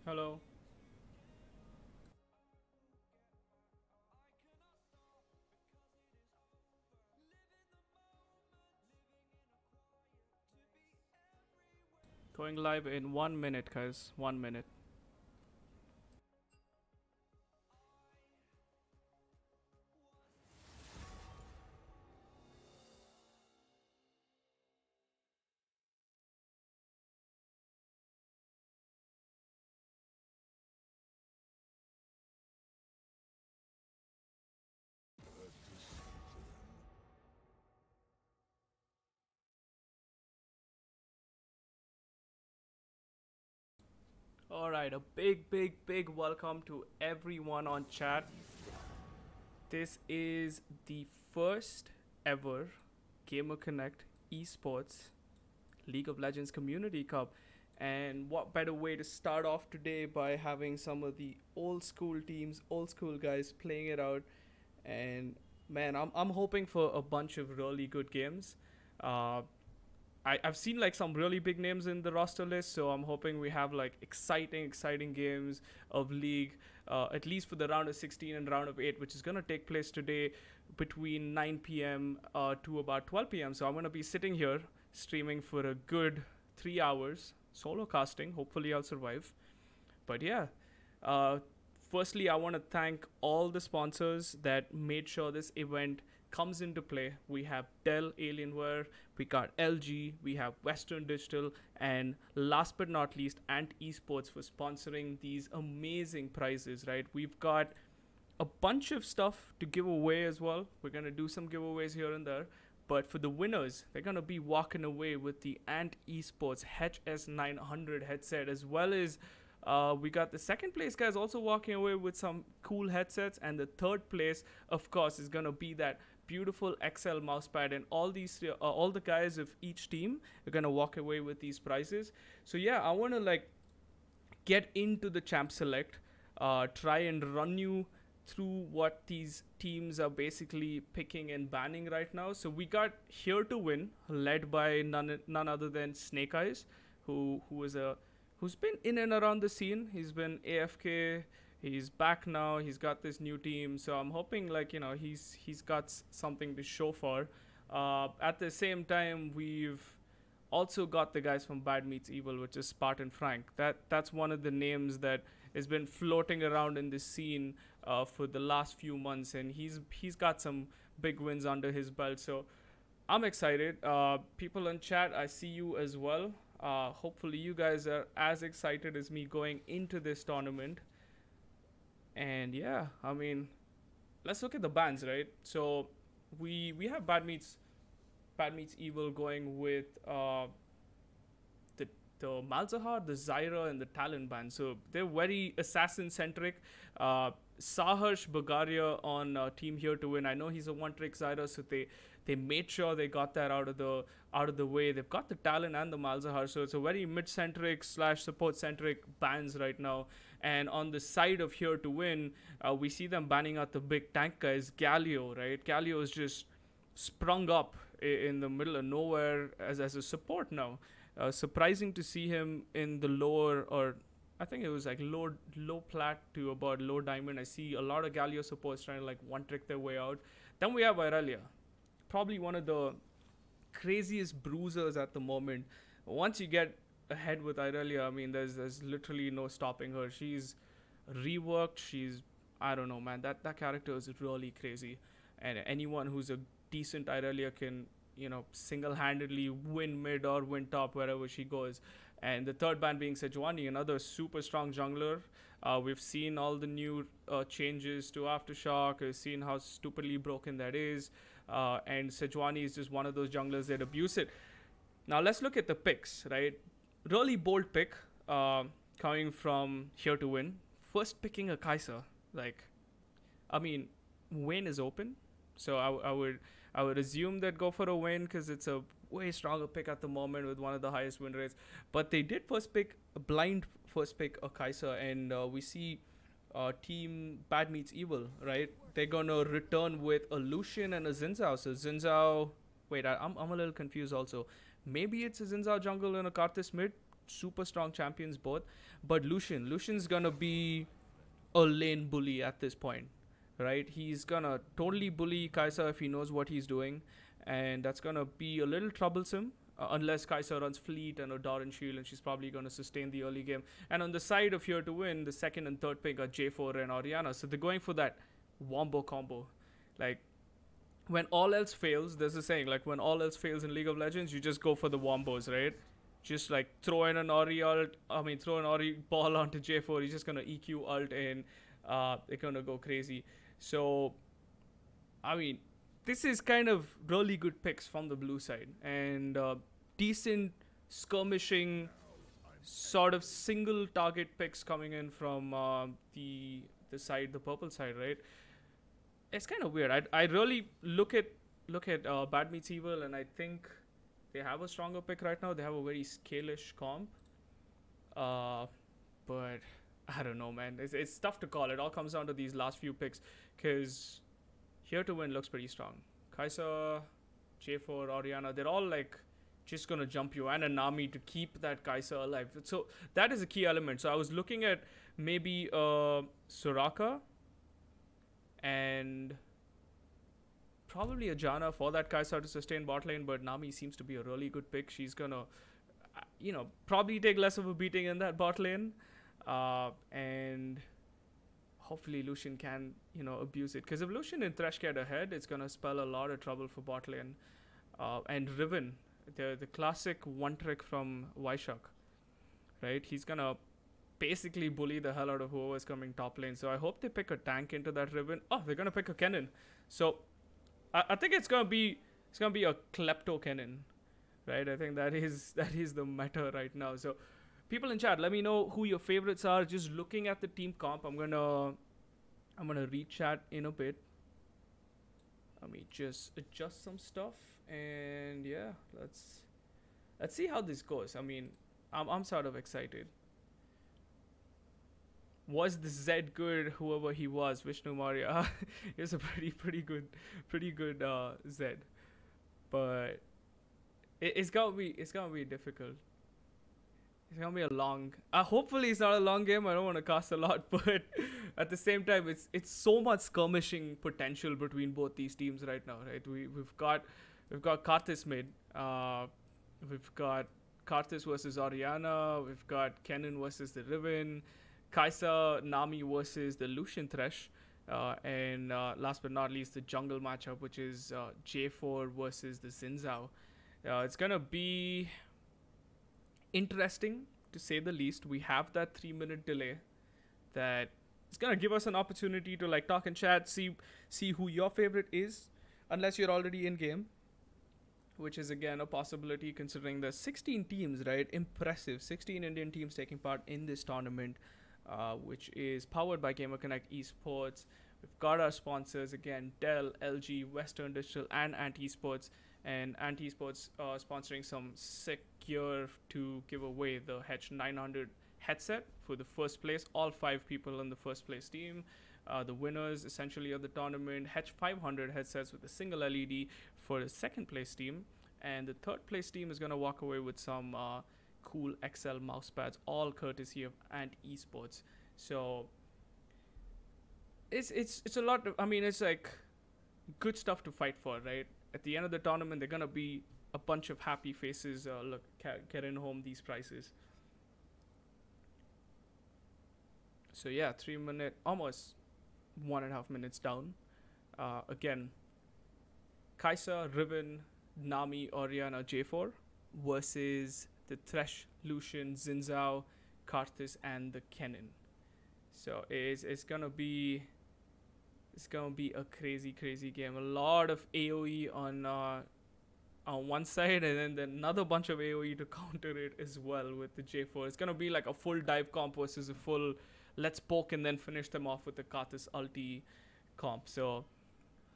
Hello. Going live in 1 minute, guys. 1 minute. Alright, a big welcome to everyone on chat. This is the first ever GamerConnect Esports League of Legends Community Cup. And what better way to start off today by having some of the old school teams, old school guys playing it out. And man, I'm hoping for a bunch of really good games. Uh, I've seen like some really big names in the roster list, so I'm hoping we have like exciting games of League, at least for the round of 16 and round of 8, which is going to take place today between 9 p.m. To about 12 p.m. So I'm going to be sitting here streaming for a good 3 hours, solo casting. Hopefully, I'll survive. But yeah, uh, firstly, I want to thank all the sponsors that made sure this event comes into play. We have Dell Alienware, we got LG, we have Western Digital, and last but not least, Ant Esports for sponsoring these amazing prizes, right? We've got a bunch of stuff to give away as well. We're going to do some giveaways here and there. But for the winners, they're going to be walking away with the Ant Esports HS900 headset, as well as we got the second place guys also walking away with some cool headsets. And the third place, of course, is going to be that beautiful XL mousepad. And all the guys of each team are going to walk away with these prizes. So yeah, I want to like get into the champ select, try and run you through what these teams are basically picking and banning right now. So we got Here to Win, led by none other than Snake Eyes, who's been in and around the scene. He's been AFK. He's back now. He's got this new team. So I'm hoping like he's got something to show for. At the same time, we've also got the guys from Bad Meets Evil, which is Spartan Frank. That's one of the names that has been floating around in the scene for the last few months, and he's got some big wins under his belt. So I'm excited. People in chat, I see you as well. Hopefully, you guys are as excited as me going into this tournament. And yeah, I mean, let's look at the bans, right? So we have Bad Meets Evil going with the Malzahar, the Zyra, and the Talon band. So they're very assassin centric. Saharsh Bagaria on Team Here to Win. I know he's a one-trick Zyra, so they made sure they got that out of the way. They've got the Talon and the Malzahar, so it's a very mid-centric / support centric bans right now. And on the side of Here to Win, we see them banning out the big tank guys. Galio, right? Galio is just sprung up in the middle of nowhere as a support now. Surprising to see him in the lower, or I think it was like low plat to about low diamond. I see a lot of Galio supports trying to like one trick their way out. Then we have Irelia, probably one of the craziest bruisers at the moment. Once you get ahead with Irelia, I mean, there's literally no stopping her. She's reworked. She's, I don't know, man. That character is really crazy, and anyone who's a decent Irelia can single-handedly win mid or win top wherever she goes. And the third ban being Sejuani, another super strong jungler. We've seen all the new changes to Aftershock. We've seen how stupidly broken that is. And Sejuani is just one of those junglers that abuse it. Now let's look at the picks, right? Really bold pick coming from Here to Win. First picking a Kai'Sa. Like, I mean, Wayne is open. So I would assume that go for a win because it's a way stronger pick at the moment with one of the highest win rates. But they did blind first pick a Kai'Sa, and we see team Bad Meets Evil, right? They're gonna return with a Lucian and a Xin Zhao. So Xin Zhao, wait, I'm a little confused also. Maybe it's a Xin Zhao jungle and a Karthus mid. super strong champions both. But Lucian's gonna be a lane bully at this point, right? He's gonna totally bully Kai'Sa if he knows what he's doing, and that's gonna be a little troublesome. Unless Kai'Sa runs Fleet and a Doran Shield, and she's probably going to sustain the early game. And on the side of Here to Win, the second and third pick are J4 and Orianna. So they're going for that wombo combo. Like, when all else fails, there's a saying, like, when all else fails in League of Legends, you just go for the wombos, right? Just, like, throw an Ori ball onto J4. He's just going to EQ ult and they're going to go crazy. So, I mean, this is kind of really good picks from the blue side, and decent skirmishing sort of single target picks coming in from the purple side, right? It's kind of weird. I really look at Bad Meets Evil, and I think they have a stronger pick right now. They have a very scalish comp, but I don't know, man. It's tough to call. It all comes down to these last few picks, because Here to Win looks pretty strong. Kai'Sa, J4, Orianna, they're all like just going to jump you, and a Nami to keep that Kai'Sa alive. So that is a key element. So I was looking at maybe Soraka and probably a Janna for that Kai'Sa to sustain bot lane, but Nami seems to be a really good pick. She's going to, probably take less of a beating in that bot lane. And hopefully Lucian can, abuse it. Because if Lucian and Thresh get ahead, it's going to spell a lot of trouble for bot lane. And Riven, the classic one trick from Vaishak, right? He's going to basically bully the hell out of whoever's coming top lane. So I hope they pick a tank into that Riven. Oh, they're going to pick a Kennen. So I think it's going to be a Klepto Kennen, right? I think that is the meta right now. So people in chat, let me know who your favorites are. Just looking at the team comp, I'm gonna read chat in a bit. Let me just adjust some stuff, and yeah, let's see how this goes. I mean, I'm sort of excited. Was the Zed good? Whoever he was, Vishnu Maria, he was a pretty good Zed, but it's gonna be difficult. It's gonna be a long. Hopefully, it's not a long game. I don't want to cast a lot, but at the same time, it's so much skirmishing potential between both these teams right now, right? We've got Karthus mid. We've got Karthus versus Orianna. We've got Kennen versus the Riven. Kai'Sa, Nami versus the Lucian Thresh. And last but not least, the jungle matchup, which is J4 versus the Xin Zhao. It's gonna be interesting, to say the least. We have that 3-minute delay that is gonna give us an opportunity to like talk and chat, see who your favorite is, unless you're already in game, which is again a possibility considering the 16 teams, right? Impressive 16 Indian teams taking part in this tournament, which is powered by GamerConnect Esports. We've got our sponsors again: Dell, LG, Western Digital, and Ant Esports. And Ant Esports sponsoring some sick gear to give away: the Hedge 900 headset for the first place, all 5 people in the first place team, the winners essentially of the tournament, Hedge 500 headsets with a single LED for the second place team, and the third place team is going to walk away with some cool XL mouse pads, all courtesy of Ant Esports. So it's a lot of, I mean, it's like good stuff to fight for, right? At the end of the tournament, they're going to be a bunch of happy faces getting home these prizes. So yeah, 3 minute, almost 1.5 minutes down. Again, Kai'Sa, Riven, Nami, Orianna, J4 versus the Thresh, Lucian, Xin Zhao, Karthus, and the Kennen. So it's gonna be a crazy game. A lot of AoE on one side, and then another bunch of AoE to counter it as well with the J4. It's gonna be like a full dive comp versus a full let's poke and then finish them off with the Karthus ulti comp. So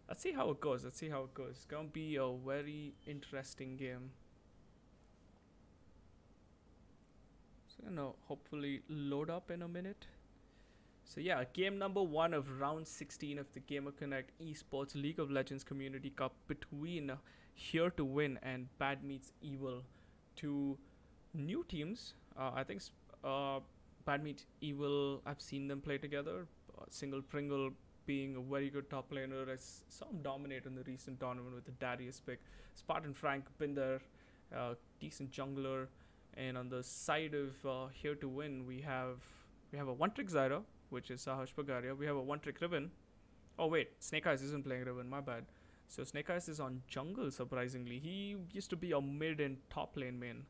let's see how it goes. It's gonna be a very interesting game. So gonna hopefully load up in a minute. So yeah, game number 1 of round 16 of the GamerConnect Esports League of Legends Community Cup between Here to Win and Bad Meets Evil. 2 new teams I think Bad Meat Evil, I've seen them play together. Single Pringle being a very good top laner. I saw him dominate in the recent tournament with the Darius pick. Spartan Frank been there, decent jungler. And on the side of Here to Win, we have a one-trick Zyra, which is Sahash Pagaria. We have a one-trick Riven. Oh wait, Snake Eyes isn't playing Riven, my bad. So Snake Eyes is on jungle, surprisingly. He used to be a mid and top lane main.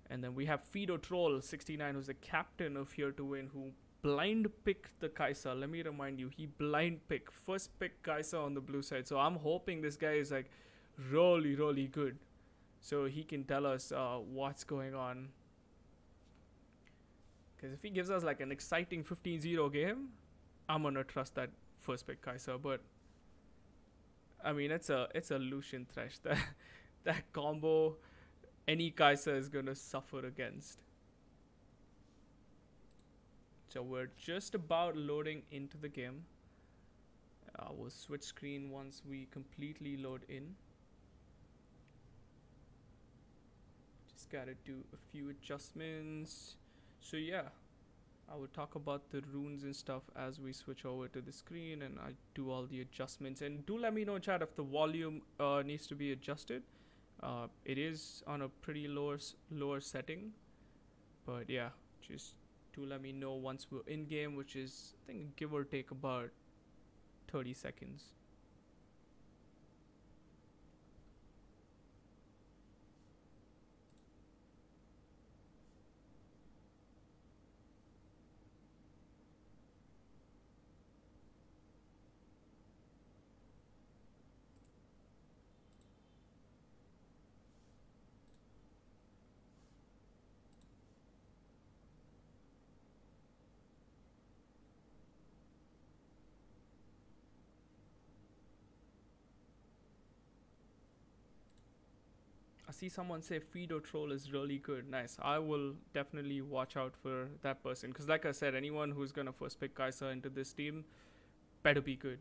And then we have Fido Troll 69, who's the captain of Here to Win, who blind picked the Kai'Sa. Let me remind you, he blind picked. First pick Kai'Sa on the blue side. So I'm hoping this guy is like really, really good. So he can tell us what's going on. Because if he gives us like an exciting 15-0 game, I'm going to trust that first pick Kai'Sa. But I mean, it's a Lucian Thresh. That combo, any Kai'Sa is going to suffer against. So we're just about loading into the game. We'll switch screen once we completely load in. Just gotta do a few adjustments. So yeah, I will talk about the runes and stuff as we switch over to the screen and I do all the adjustments. And do let me know, chat, if the volume needs to be adjusted. It is on a pretty lower setting, but yeah, just do let me know once we're in game, which is, I think, give or take about 30 seconds. I see someone say Fido Troll is really good. Nice. I will definitely watch out for that person. Because like I said, anyone who's going to first pick Kai'Sa into this team better be good.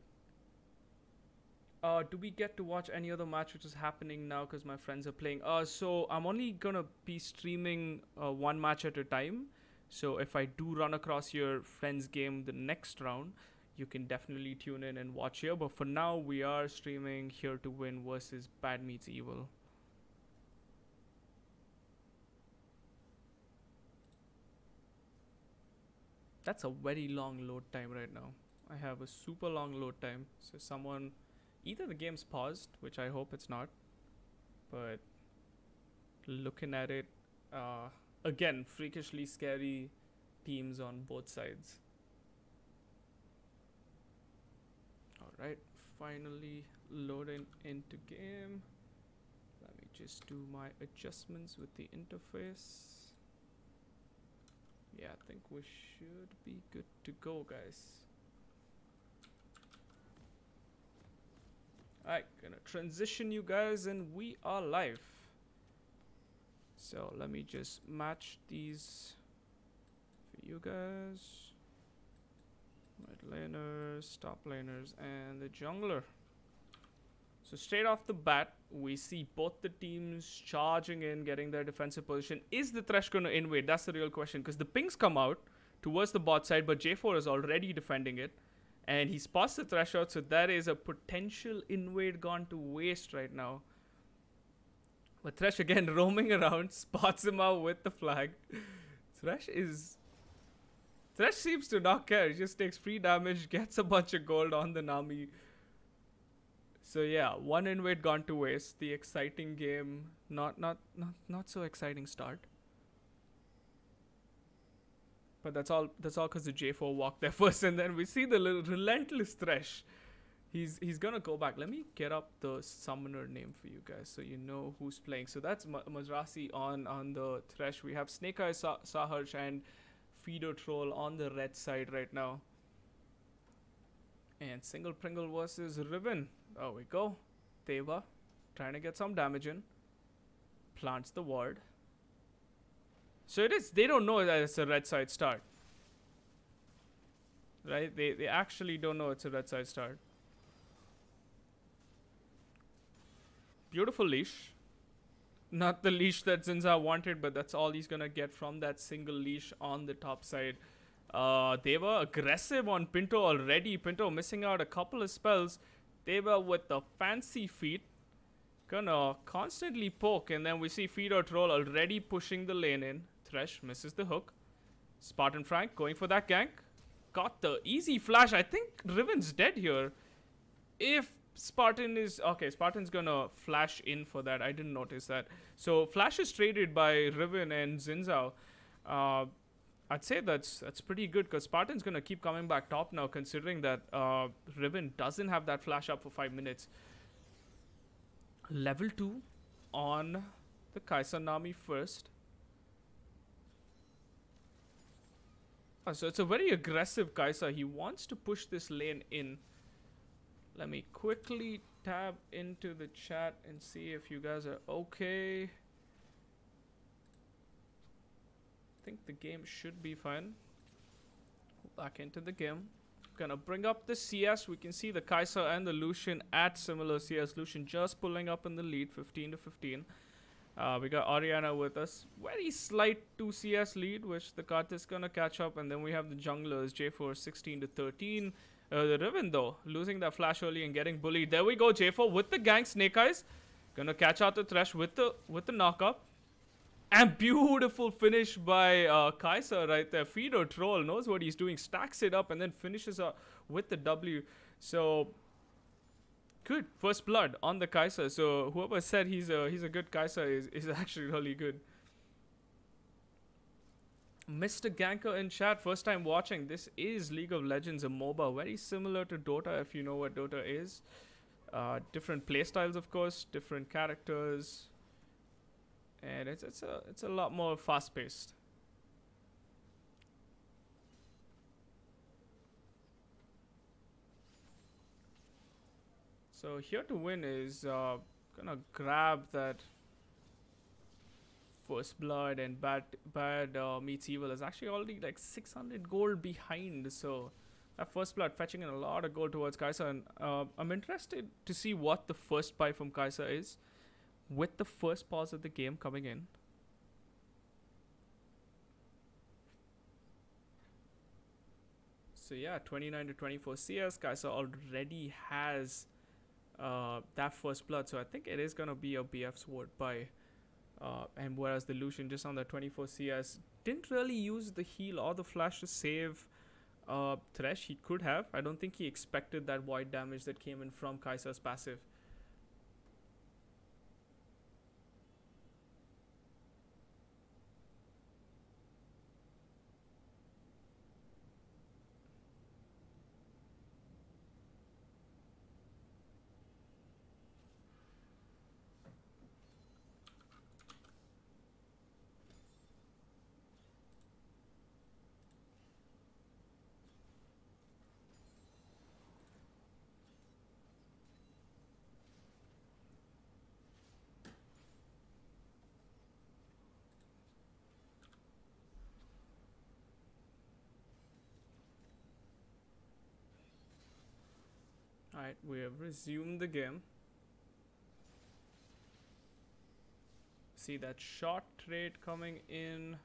Do we get to watch any other match which is happening now because my friends are playing? So I'm only going to be streaming one match at a time. So if I do run across your friend's game the next round, you can definitely tune in and watch here. But for now, we are streaming Here to Win versus Bad Meets Evil. That's a very long load time right now. I have a super long load time. So someone, either the game's paused, which I hope it's not, but looking at it, again, freakishly scary teams on both sides. Alright, finally loading into game. Let me just do my adjustments with the interface. Yeah, I think we should be good to go, guys. Alright, gonna transition you guys and we are live. So let me just match these for you guys. Mid laners, top laners, and the jungler. So straight off the bat, we see both the teams charging in, getting their defensive position. Is the Thresh going to invade? That's the real question. Because the pings come out towards the bot side, but J4 is already defending it. And he spots the Thresh out, so that is a potential invade gone to waste right now. But Thresh again roaming around, spots him out with the flag. Thresh seems to not care. He just takes free damage, gets a bunch of gold on the Nami. So yeah, one invade gone to waste. The exciting game, not so exciting start. But that's all because the J4 walked there first, and then we see the little relentless Thresh. He's gonna go back. Let me get up the summoner name for you guys so you know who's playing. So that's Mazrasi on the Thresh. We have Snake Eye Saharsh and Fido Troll on the red side right now. And Single Pringle versus Riven. There we go. Deva trying to get some damage in. Plants the ward. So it is. They don't know that it's a red side start. Right? They actually don't know it's a red side start. Beautiful leash. Not the leash that Zinza wanted, but that's all he's gonna get from that single leash on the top side. They were aggressive on Pinto already. Pinto missing out a couple of spells. They were with the fancy feet, gonna constantly poke, and then we see Feeder Troll already pushing the lane in. Thresh misses the hook. Spartan Frank going for that gank. Got the easy flash. I think Riven's dead here. If Spartan is... Okay, Spartan's gonna flash in for that. I didn't notice that. So, flash is traded by Riven and Zinzao. I'd say that's pretty good because Spartan's gonna keep coming back top now, considering that Riven doesn't have that flash up for 5 minutes. Level 2 on the Kai'Sa Nami first. So it's a very aggressive Kai'Sa. He wants to push this lane in. Let me quickly tab into the chat and see if you guys are okay. I think the game should be fine. Back into the game. Gonna bring up the CS. We can see the Kai'Sa and the Lucian at similar CS. Lucian just pulling up in the lead, 15 to 15. We got Oriana with us. Very slight 2 CS lead, which the Karthus is gonna catch up. And then we have the junglers, J4 16 to 13. The Riven though, losing that flash early and getting bullied. There we go, J4 with the gank, Snake Eyes. Gonna catch out the Thresh with the knockup. And beautiful finish by Kai'Sa right there. Feeder Troll knows what he's doing, stacks it up and then finishes up with the W. So good first blood on the Kai'Sa. So whoever said he's a good Kai'Sa is actually really good. Mr. Ganker in chat, first time watching. This is League of Legends, a MOBA, very similar to Dota if you know what Dota is. Different playstyles, of course, different characters, and it's a lot more fast paced. So here to win is gonna grab that first blood, and bad meets evil is actually already like 600 gold behind. So that first blood fetching in a lot of gold towards Kai'Sa, and I'm interested to see what the first buy from Kai'Sa is with the first pause of the game coming in. So yeah, 29 to 24 CS. Kai'Sa already has that first blood, so I think it is gonna be a BF sword buy. And whereas the Lucian just on the 24 CS didn't really use the heal or the flash to save Thresh. He could have. I don't think he expected that void damage that came in from Kai'Sa's passive. Alright, we have resumed the game. See that shot trade coming in.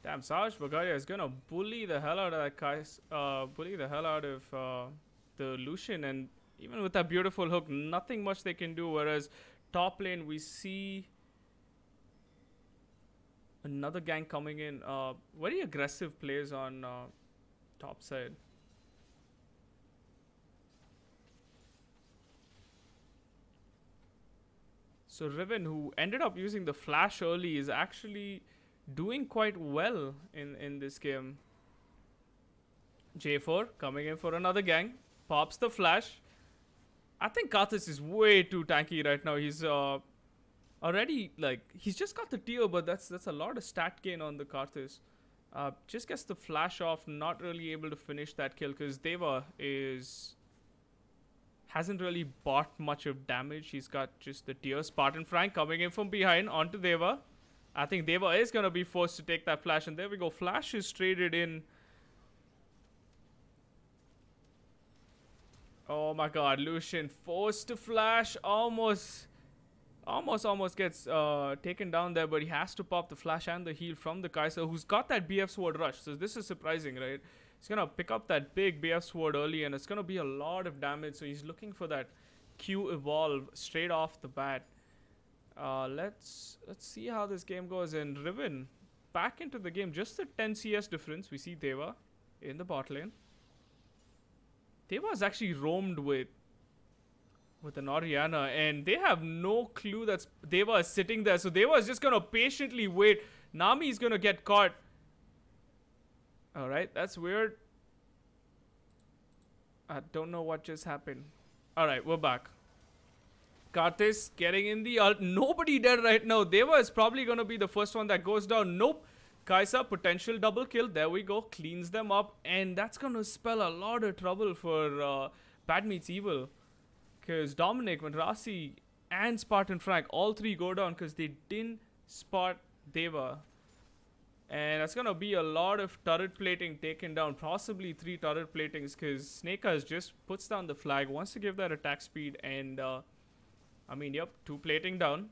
Damn, Sarge Bagaria is gonna bully the hell out of that guy's bully the hell out of the Lucian, and even with that beautiful hook, nothing much they can do. Whereas top lane we see another gang coming in. Very aggressive plays on top side. So Riven, who ended up using the flash early, is actually doing quite well in this game. J4 coming in for another gang. Pops the flash. I think Karthus is way too tanky right now. He's already, like, he's just got the tier, but that's a lot of stat gain on the Karthus. Just gets the flash off, not really able to finish that kill because Deva hasn't really bought much of damage. He's got just the tier. Spartan Frank coming in from behind onto Deva. I think Deva is going to be forced to take that flash, and there we go. Flash is traded in. Oh my god, Lucian forced to flash. Almost gets taken down there, but he has to pop the flash and the heal from the Kai'Sa, who's got that BF sword rush. So this is surprising, right? He's gonna pick up that big BF sword early, and it's gonna be a lot of damage. So he's looking for that Q evolve straight off the bat. Let's see how this game goes. And Riven back into the game, just a 10 CS difference. We see Deva in the bot lane. Deva's actually roamed with an Orianna, and they have no clue that Deva is sitting there. So Deva is just gonna patiently wait. Nami is gonna get caught. Alright, that's weird. I don't know what just happened. Alright, we're back. Karthus getting in the ult. Nobody dead right now. Deva is probably gonna be the first one that goes down. Nope. Kai'Sa, potential double kill. There we go. Cleans them up. And that's gonna spell a lot of trouble for Bad Meets Evil. Because Dominic, Madrasi, and Spartan Frank, all three go down because they didn't spot Deva. And that's going to be a lot of turret plating taken down. Possibly 3 turret platings because Snake Eyes just puts down the flag. Wants to give that attack speed. And, I mean, yep, 2 plating down.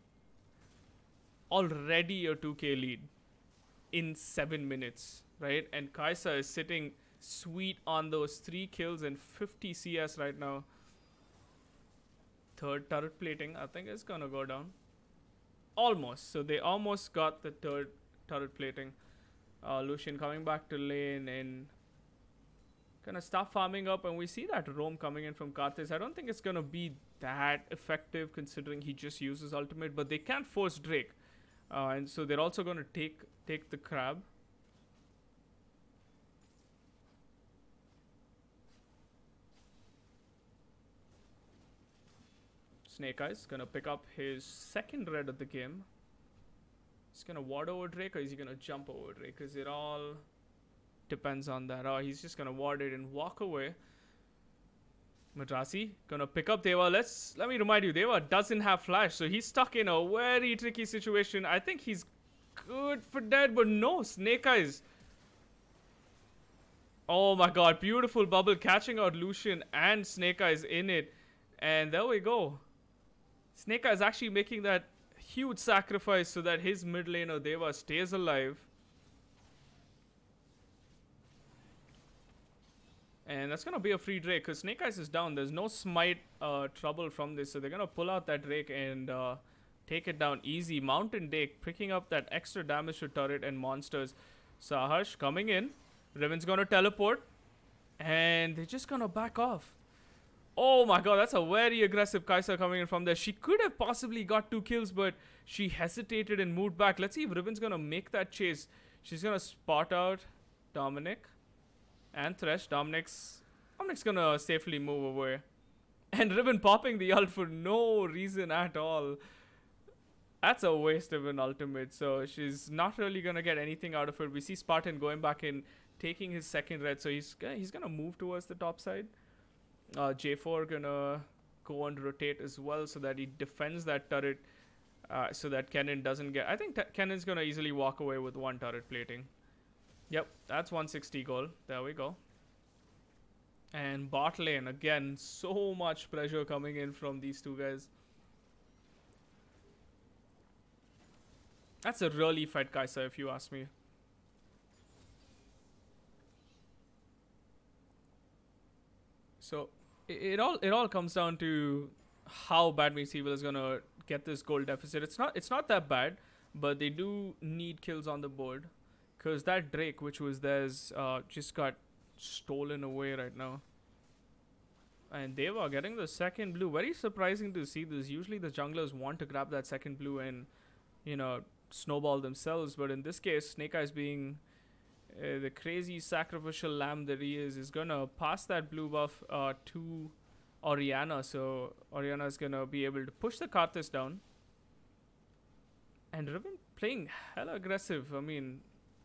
Already a 2k lead in 7 minutes, right? And Kai'Sa is sitting sweet on those 3 kills and 50 CS right now. Third turret plating, I think, is gonna go down. Almost. So they almost got the third turret plating. Lucian coming back to lane and gonna start farming up, and we see that roam coming in from Karthus. I don't think it's gonna be that effective considering he just uses ultimate, but they can't force Drake. And so they're also gonna take the crab. Snake Eyes gonna pick up his second red of the game. He's gonna ward over Drake, or is he gonna jump over Drake? Because it all depends on that. Oh, he's just gonna ward it and walk away. Madrasi gonna pick up Deva. Let me remind you, Deva doesn't have flash, so he's stuck in a very tricky situation. I think he's good for dead, but no, Snake Eyes. Oh my god, beautiful bubble catching out Lucian and Snake Eyes in it. And there we go. Snake Eyes actually making that huge sacrifice so that his mid laner Deva stays alive. And that's going to be a free Drake because Snake Eyes is down. There's no smite trouble from this. So they're going to pull out that Drake and take it down easy. Mountain Drake picking up that extra damage to turret and monsters. Saharsh coming in. Riven's going to teleport. And they're just going to back off. Oh my god, that's a very aggressive Kai'Sa coming in from there. She could have possibly got 2 kills, but she hesitated and moved back. Let's see if Riven's going to make that chase. She's going to spot out Dominic and Thresh. Dominic's going to safely move away. And Riven popping the ult for no reason at all. That's a waste of an ultimate. So she's not really going to get anything out of it. We see Spartan going back in, taking his second red. So he's going to move towards the top side. J4 gonna go and rotate as well so that he defends that turret so that Kennen doesn't get... I think Kennen's gonna easily walk away with 1 turret plating. Yep, that's 160 goal. There we go. And bot lane, again, so much pressure coming in from these 2 guys. That's a really fight Kai'Sa if you ask me. So it all comes down to how Bad Meets Evil is gonna get this goal deficit. It's not that bad, but they do need kills on the board, because that Drake which was theirs just got stolen away right now. And they were getting the second blue. Very surprising to see this. Usually the junglers want to grab that second blue and, you know, snowball themselves, but in this case Snake Eyes being the crazy sacrificial lamb that he is gonna pass that blue buff to Orianna. So Orianna is gonna be able to push the Karthus down. And Riven playing hella aggressive. I mean,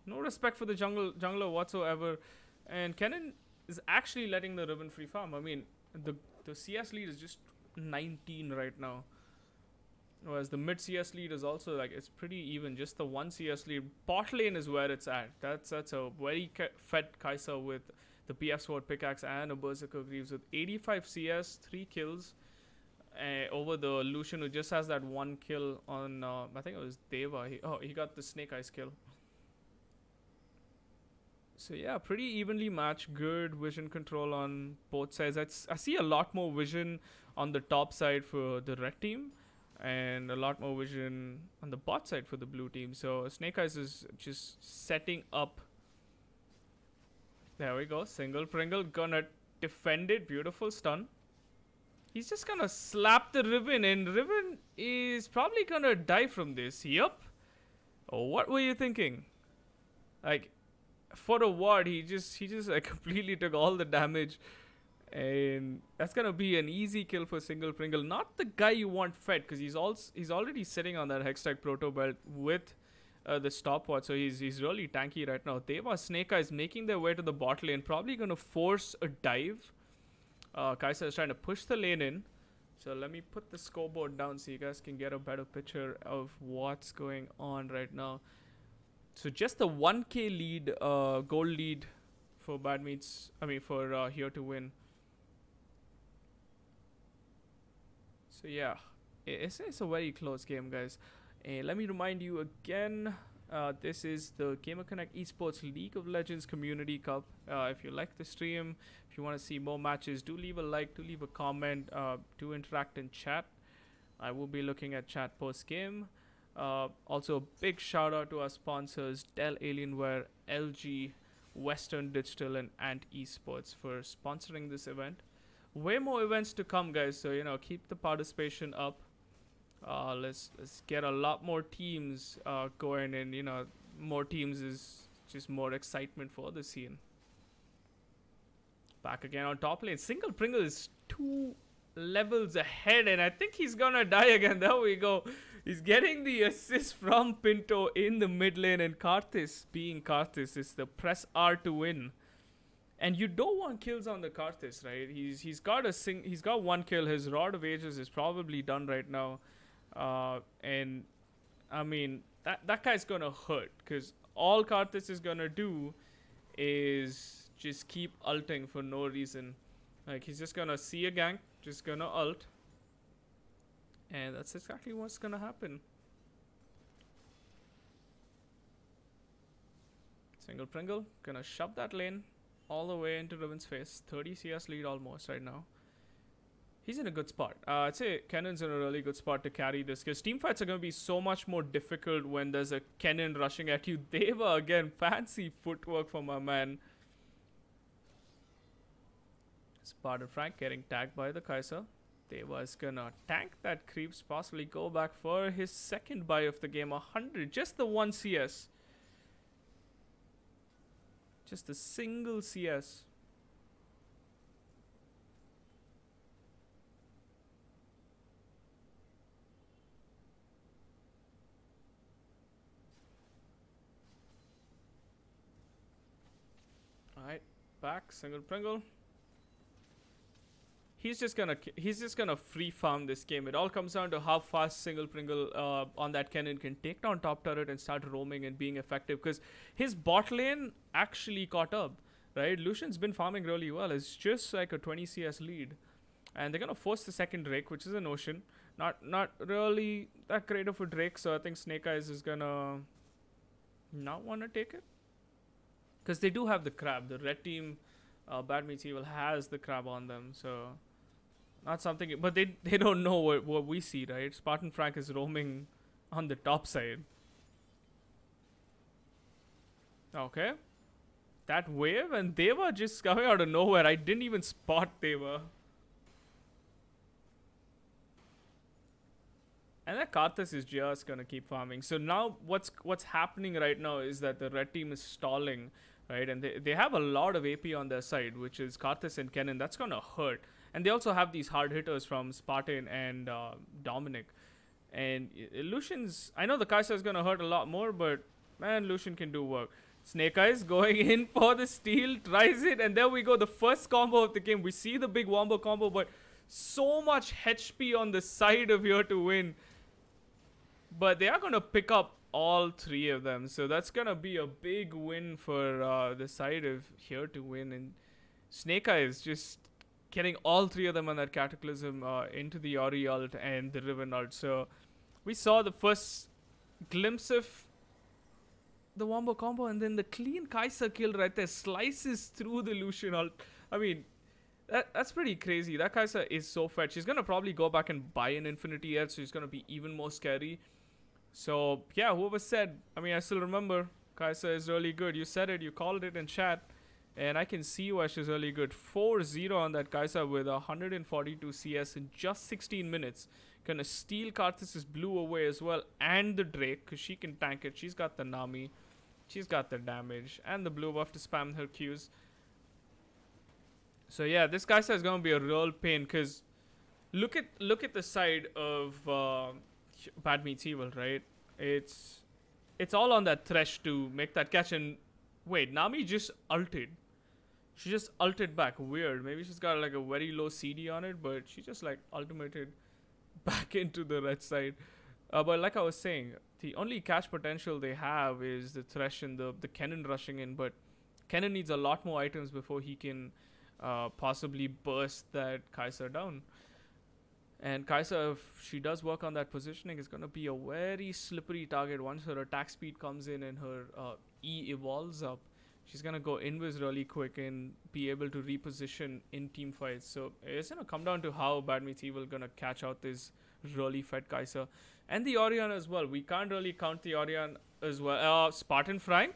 no respect for the jungler whatsoever. And Kennen is actually letting the Riven free farm. I mean, the CS lead is just 19 right now. Whereas the mid CS lead is also like, it's pretty even. Just the 1 CS lead. Bot lane is where it's at. That's a very fed Kai'Sa with the BF Sword Pickaxe and a Berserker Greaves with 85 CS, 3 kills over the Lucian, who just has that 1 kill on, I think it was Deva. He got the Snake Eyes kill. So yeah, pretty evenly matched. Good vision control on both sides. I see a lot more vision on the top side for the red team, and a lot more vision on the bot side for the blue team. So Snake Eyes is just setting up. There we go. Single Pringle gonna defend it. Beautiful stun. He's just gonna slap the Riven, and Riven is probably gonna die from this. Yup. Oh, what were you thinking? Like, for a ward, he just like completely took all the damage, and that's gonna be an easy kill for Single Pringle. Not the guy you want fed, because he's already sitting on that Hextech Proto Belt with the stopwatch, so he's really tanky right now. Deva Snake Eyes making their way to the bot lane, probably gonna force a dive. Kai'Sa is trying to push the lane in. So let me put the scoreboard down so you guys can get a better picture of what's going on right now. So just the 1k lead, gold lead for for Here to Win. So yeah, it's a very close game, guys. Let me remind you again, this is the GamerConnect Esports League of Legends Community Cup. If you like the stream, if you want to see more matches, do leave a like, do leave a comment, do interact in chat. I will be looking at chat post-game. Also, a big shout out to our sponsors, Dell Alienware, LG, Western Digital, and Ant Esports for sponsoring this event. Way more events to come, guys, so keep the participation up. Let's get a lot more teams going, and more teams is just more excitement for the scene. Back again on top lane. Single Pringle is 2 levels ahead, and I think he's gonna die again. There we go. He's getting the assist from Pinto in the mid lane, and Karthus, being Karthus, is the press R to win. And you don't want kills on the Karthus, right? He's got 1 kill. His Rod of Ages is probably done right now. And I mean that guy's gonna hurt, because all Karthus is gonna do is just keep ulting for no reason. Like, he's just gonna see a gank, just gonna ult, and that's exactly what's gonna happen. Single Pringle gonna shove that lane all the way into Riven's face. 30 CS lead almost right now. He's in a good spot. I'd say Kennon's in a really good spot to carry this, because team fights are going to be so much more difficult when there's a Kennon rushing at you. Deva again, fancy footwork from my man. Spartan Frank getting tagged by the Kai'Sa. Deva is gonna tank that creeps, possibly go back for his second buy of the game. 100, just the 1 CS. Just a single CS. Alright, back, Single Pringle. He's just gonna free farm this game. It all comes down to how fast Single Pringle on that Kennen can take down top turret and start roaming and being effective, because his bot lane actually caught up, right? Lucian's been farming really well. It's just like a 20 CS lead, and they're gonna force the second Drake, which is an Ocean. Not really that great of a Drake, so I think Snake Eyes is gonna not want to take it, because they do have the crab. The red team, Bad Meets Evil, has the crab on them, so not something. But they don't know what we see, right? Spartan Frank is roaming on the top side. Okay, that wave, and Deva just coming out of nowhere. I didn't even spot Deva. And that Karthus is just gonna keep farming. So now what's happening right now is that the red team is stalling, right? And they have a lot of AP on their side, which is Karthus and Kennen. That's gonna hurt. And they also have these hard hitters from Spartan and Dominic. And Lucian's, I know the Kai'Sa is gonna hurt a lot more, but man, Lucian can do work. Snake Eyes going in for the steal, tries it, and there we go. The first combo of the game. We see the big wombo combo, but so much HP on the side of Here to Win. But they are going to pick up all 3 of them. So that's going to be a big win for the side of Here to Win. And Snake Eyes just getting all three of them on that Cataclysm into the Ori ult and the Riven ult. So we saw the first glimpse of the Wombo combo, and then the clean Kai'Sa kill right there slices through the Lucian ult. I mean, that's pretty crazy. That Kai'Sa is so fed. She's gonna probably go back and buy an Infinity Edge, so she's gonna be even more scary. So yeah, whoever said, I mean, I still remember Kai'Sa is really good. You said it, you called it in chat, and I can see why she's really good. 4-0 on that Kai'Sa with 142 CS in just 16 minutes. Gonna steal Karthus' blue away as well, and the Drake, because she can tank it. She's got the Nami, she's got the damage, and the blue buff to spam her Qs. So yeah, this Kai'Sa is gonna be a real pain, because look at the side of Bad Meets Evil, right? It's all on that Thresh to make that catch. And wait, Nami just ulted. She just ulted back. Weird. Maybe she's got like a very low CD on it, but she just like ultimated back into the red side. But like I was saying, the only catch potential they have is the Thresh and the Kennen rushing in. But Kennen needs a lot more items before he can possibly burst that Kai'Sa down. And Kai'Sa, if she does work on that positioning, is going to be a very slippery target once her attack speed comes in and her E evolves up. She's going to go invis really quick and be able to reposition in team fights. So it's going to come down to how Bad Meets Evil going to catch out this really fed Kai'Sa. And the Orion as well. We can't really count the Orion as well. Spartan Frank.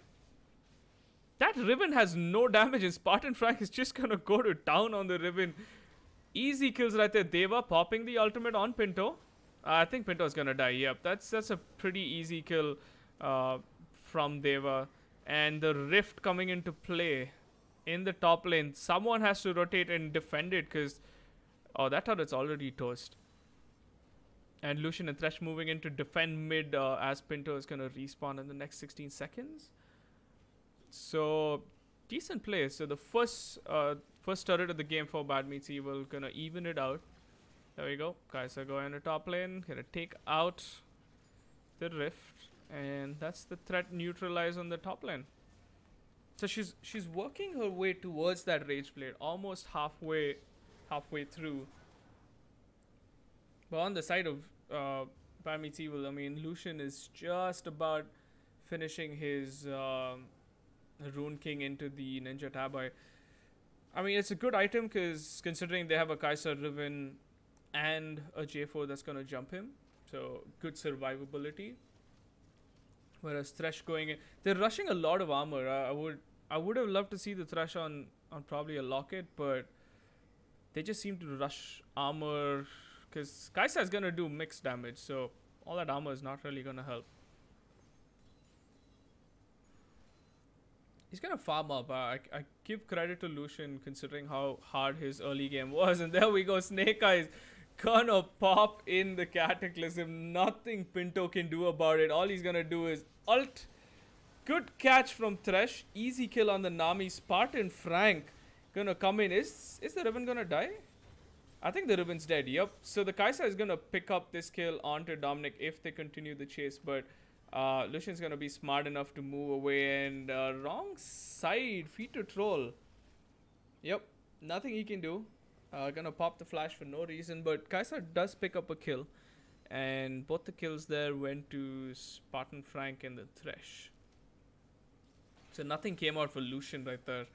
That Riven has no damage, and Spartan Frank is just going to go to town on the Riven. Easy kills right there. Deva popping the ultimate on Pinto. I think Pinto's gonna die. Yep, that's a pretty easy kill from Deva. And the Rift coming into play in the top lane. Someone has to rotate and defend it, because that turret's already toast. And Lucian and Thresh moving in to defend mid as Pinto is gonna respawn in the next 16 seconds. So decent play. So the first turret of the game for Bad Meets Evil, gonna even it out. There we go. Kai'Sa go in the top lane, gonna take out the Rift, and that's the threat neutralized on the top lane. So she's working her way towards that Rage Blade, almost halfway through. But on the side of Bad Meets Evil, I mean, Lucian is just about finishing his Rune King into the Ninja Tabai. I mean, it's a good item, because considering they have a Kai'Sa Riven and a J4 that's going to jump him. So, good survivability. Whereas Thresh going in, they're rushing a lot of armor. I would have loved to see the Thresh on probably a Locket, but they just seem to rush armor, because Kai'Sa is going to do mixed damage. So, all that armor is not really going to help. He's going to farm up. I give credit to Lucian, considering how hard his early game was. And there we go. Snake Eyes gonna pop in the Cataclysm. Nothing Pinto can do about it. All he's going to do is ult. Good catch from Thresh. Easy kill on the Nami. Spartan Frank going to come in. Is the Riven going to die? I think the Riven's dead. Yep. So the Kai'Sa is going to pick up this kill onto Dominic if they continue the chase. But Lucian's gonna be smart enough to move away, and wrong side, feed to troll. Yep, nothing he can do. Gonna pop the flash for no reason, but Kai'Sa does pick up a kill, and both the kills there went to Spartan Frank and the Thresh. So nothing came out for Lucian right there.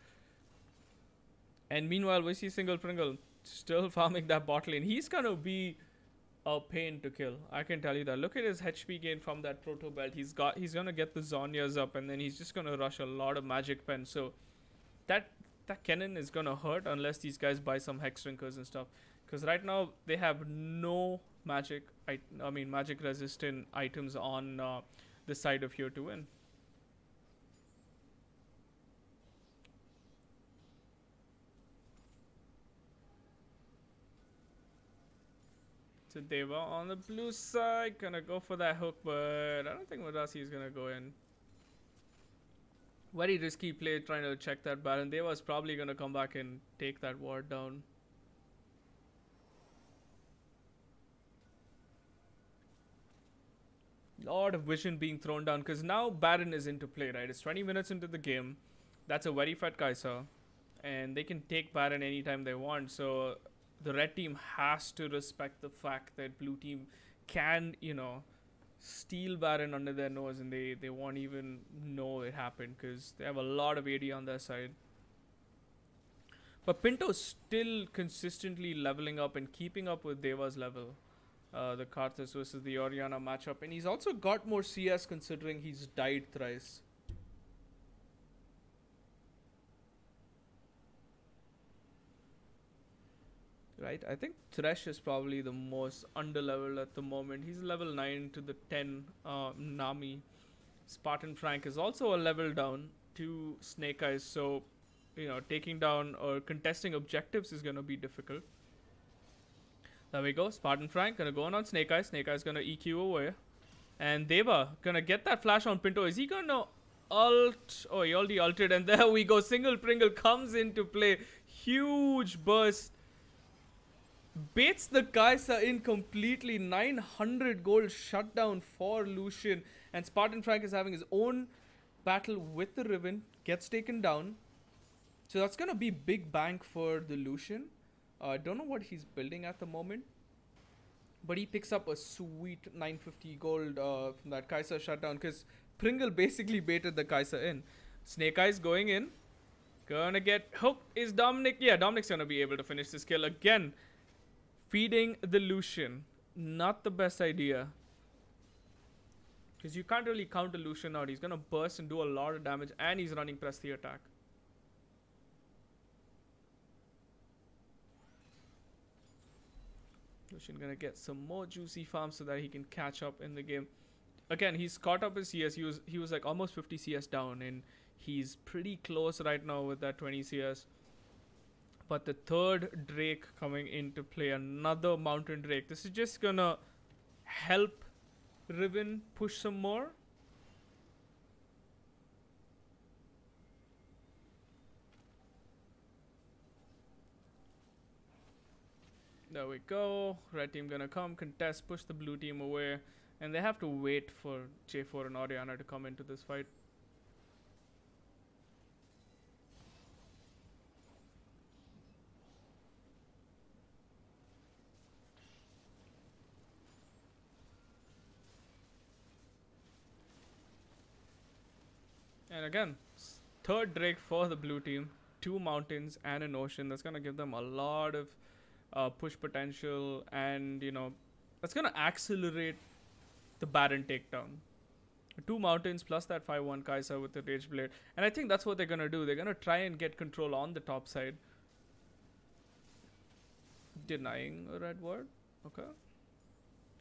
And meanwhile, we see Single Pringle still farming that bot lane. He's gonna be a pain to kill, I can tell you that. Look at his HP gain from that proto belt. He's gonna get the Zhonya's up, and then he's just gonna rush a lot of magic pen. So that Kennen is gonna hurt unless these guys buy some hex drinkers and stuff, because right now they have no magic resistant items on the side of here to win. So Deva on the blue side, gonna go for that hook, but I don't think Madasi is gonna go in. Very risky play trying to check that Baron. Deva's probably gonna come back and take that ward down. Lot of vision being thrown down, because now Baron is into play, right? It's 20 minutes into the game. That's a very fat Kai'Sa. and they can take Baron anytime they want. So the red team has to respect the fact that blue team can, steal Baron under their nose, and they won't even know it happened because they have a lot of AD on their side. But Pinto's still consistently leveling up and keeping up with Deva's level. The Karthus versus the Orianna matchup. And he's also got more CS considering he's died thrice. Right, I think Thresh is probably the most underleveled at the moment. He's level 9 to the 10 Nami. Spartan Frank is also a level down to Snake Eyes. So, taking down or contesting objectives is going to be difficult. There we go. Spartan Frank going to go on Snake Eyes. Snake Eyes going to EQ away. And Deva going to get that flash on Pinto. Is he going to ult? Oh, he already ulted. And there we go. Single Pringle comes into play. Huge burst. Baits the Kai'Sa in completely. 900 gold shutdown for Lucian. And Spartan Frank is having his own battle with the Riven. Gets taken down. So that's going to be big bank for the Lucian. I don't know what he's building at the moment. But he picks up a sweet 950 gold from that Kai'Sa shutdown. Because Pringle basically baited the Kai'Sa in. Snake Eyes going in. Gonna get hooked. Is Dominic? Yeah, Dominic's gonna be able to finish this kill again. Feeding the Lucian. Not the best idea. Because you can't really counter Lucian out. He's gonna burst and do a lot of damage. And he's running press the attack. Lucian gonna get some more juicy farms so that he can catch up in the game. Again, he's caught up his CS. He was like almost 50 CS down, and he's pretty close right now with that 20 CS. But the third Drake coming into play, another Mountain Drake. This is just gonna help Riven push some more. There we go. Red team gonna come, contest, push the blue team away. And they have to wait for J4 and Orianna to come into this fight. And again, third Drake for the blue team. 2 mountains and an ocean. That's gonna give them a lot of push potential, and that's gonna accelerate the Baron takedown. 2 mountains plus that 5-1 Kai'Sa with the Rage Blade, and I think that's what they're gonna do. They're gonna try and get control on the top side. Denying a red ward. Okay,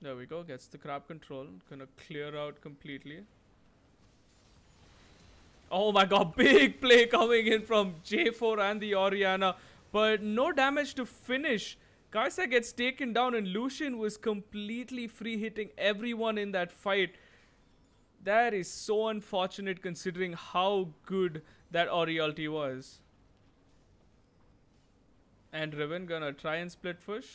there we go. Gets the crab control. Gonna clear out completely. Oh my god, big play coming in from J4 and the Orianna. But no damage to finish. Kai'Sa gets taken down, and Lucian was completely free hitting everyone in that fight. That is so unfortunate considering how good that Ori ulti was. And Riven gonna try and split push.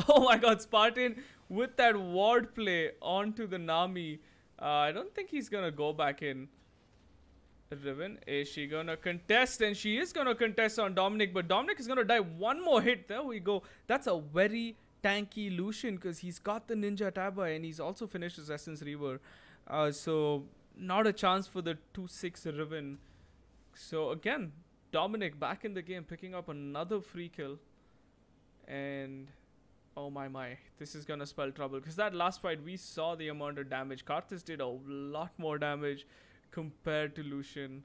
Oh my god, Spartan with that ward play onto the Nami. I don't think he's gonna go back in. Riven, is she gonna contest? And she is gonna contest on Dominic, but Dominic is gonna die. One more hit. There we go. That's a very tanky Lucian because he's got the Ninja Taba and he's also finished his Essence Reaver. So not a chance for the 2-6 Riven. So again, Dominic back in the game, picking up another free kill. And oh my, this is gonna spell trouble because that last fight we saw the amount of damage. Karthus did a lot more damage compared to Lucian,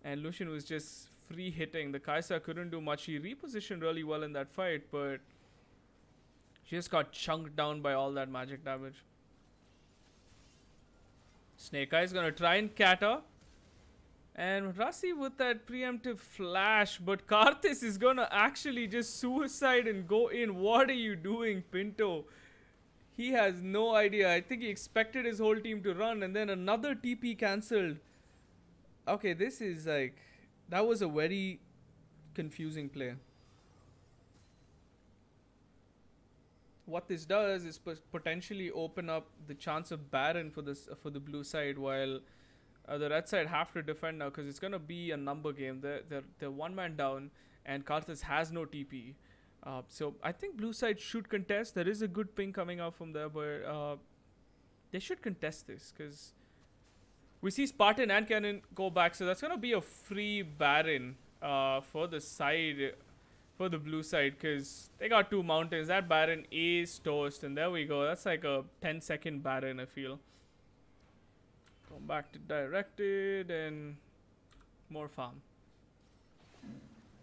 and Lucian was just free hitting. The Kai'Sa couldn't do much. He repositioned really well in that fight, but she just got chunked down by all that magic damage. Snake Eyes gonna try and kata, and Rasi with that preemptive flash, but Karthus is gonna actually just suicide and go in. What are you doing, Pinto? He has no idea. I think he expected his whole team to run, and then another TP cancelled. Okay, this is like... That was a very confusing play. What this does is potentially open up the chance of Baron for the blue side, while The red side have to defend now because it's gonna be a number game. They're one man down, and Karthus has no TP. So I think blue side should contest. There is a good ping coming out from there, but they should contest this because we see Spartan and Cannon go back. So that's gonna be a free Baron for the side, for the blue side, because they got two mountains. That Baron is toast, and there we go. That's like a 10-second Baron, I feel. Come back to directed and more farm.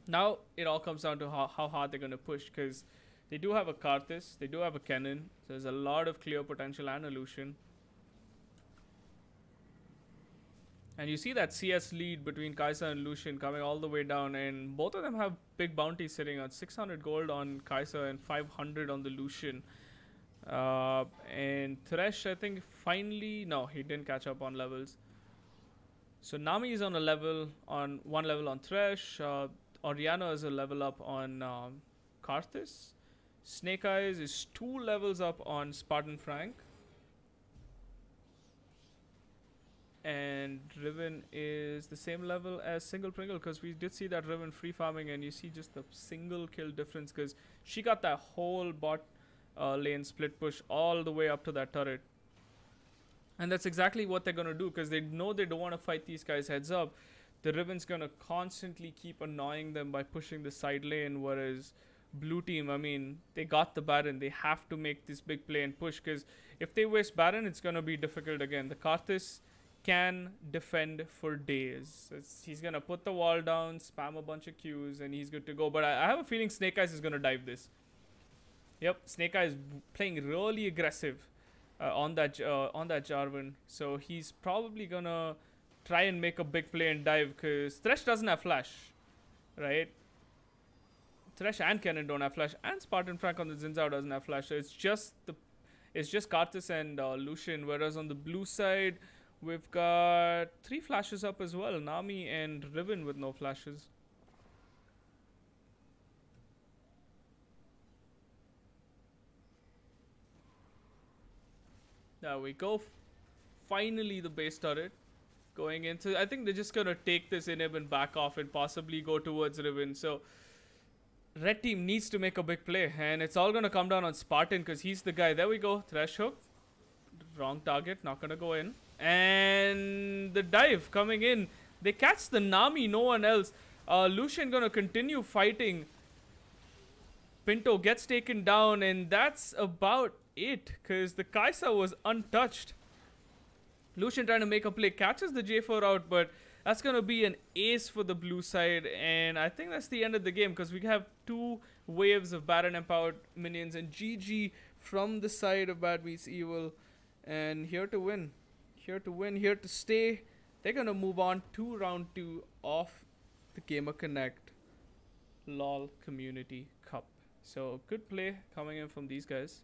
Now it all comes down to how hard they're going to push, because they do have a Karthus, they do have a Kennen, so there's a lot of clear potential and a Lucian. And you see that CS lead between Kai'Sa and Lucian coming all the way down, and both of them have big bounties sitting on 600 gold on Kai'Sa and 500 on the Lucian. And Thresh, I think, finally, no, he didn't catch up on levels. So Nami is on a level, on one level on Thresh. Oriana is a level up on Karthus. Snake Eyes is 2 levels up on Spartan Frank. And Riven is the same level as Single Pringle, because we did see that Riven free farming, and you see just the single kill difference, because she got that whole bot lane split push all the way up to that turret. And that's exactly what they're going to do, because they know they don't want to fight these guys heads up. The Riven's going to constantly keep annoying them by pushing the side lane, whereas blue team, I mean, they got the Baron. They have to make this big play and push, because if they waste Baron, it's going to be difficult again. The Karthus can defend for days. He's going to put the wall down, spam a bunch of Qs, and he's good to go. But I have a feeling Snake Eyes is going to dive this. Yep, Snake Eyes is playing really aggressive on that Jarvan. So he's probably going to try and make a big play and dive, because Thresh doesn't have flash, right? Thresh and Kennen don't have flash, and Spartan Frank on the Xin Zhao doesn't have flash. So it's just Karthus and Lucian, whereas on the blue side, we've got 3 flashes up as well. Nami and Riven with no flashes. There we go. Finally, the base turret going into. I think they're just gonna take this inhib and back off and possibly go towards Riven. So red team needs to make a big play, and it's all gonna come down on Spartan, because he's the guy. There we go. Thresh hook. Wrong target. Not gonna go in. And the dive coming in. They catch the Nami. No one else. Lucian gonna continue fighting. Pinto gets taken down, and that's about it, because the Kai'Sa was untouched. Lucian trying to make a play, catches the J4 out, but that's going to be an ace for the blue side, and I think that's the end of the game, because we have 2 waves of Baron empowered minions, and GG from the side of Bad Meets Evil, and here to win, here to stay. They're going to move on to round 2 of the GamerConnect LOL Community Cup. So good play coming in from these guys.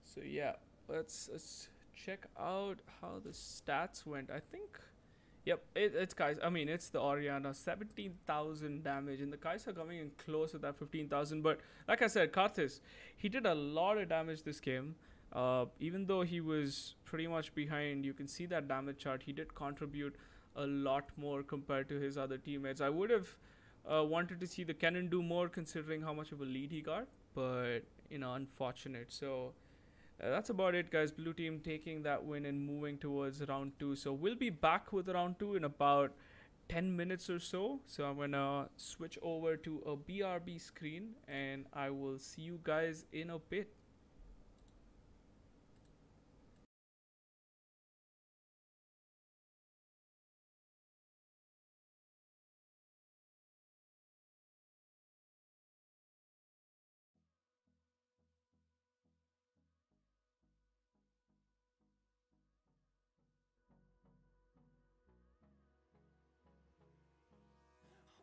So yeah, let's check out how the stats went. I think, yep, it's guys. I mean, it's the Oriana, 17,000 damage, and the guys are coming in close to that 15,000. But like I said, Karthus, he did a lot of damage this game. Even though he was pretty much behind, you can see that damage chart. He did contribute a lot more compared to his other teammates. I would have wanted to see the Kennen do more, considering how much of a lead he got, but you know, unfortunate. So that's about it, guys. Blue team taking that win and moving towards round 2. So we'll be back with round 2 in about 10 minutes or so. So I'm gonna switch over to a BRB screen, and I will see you guys in a bit.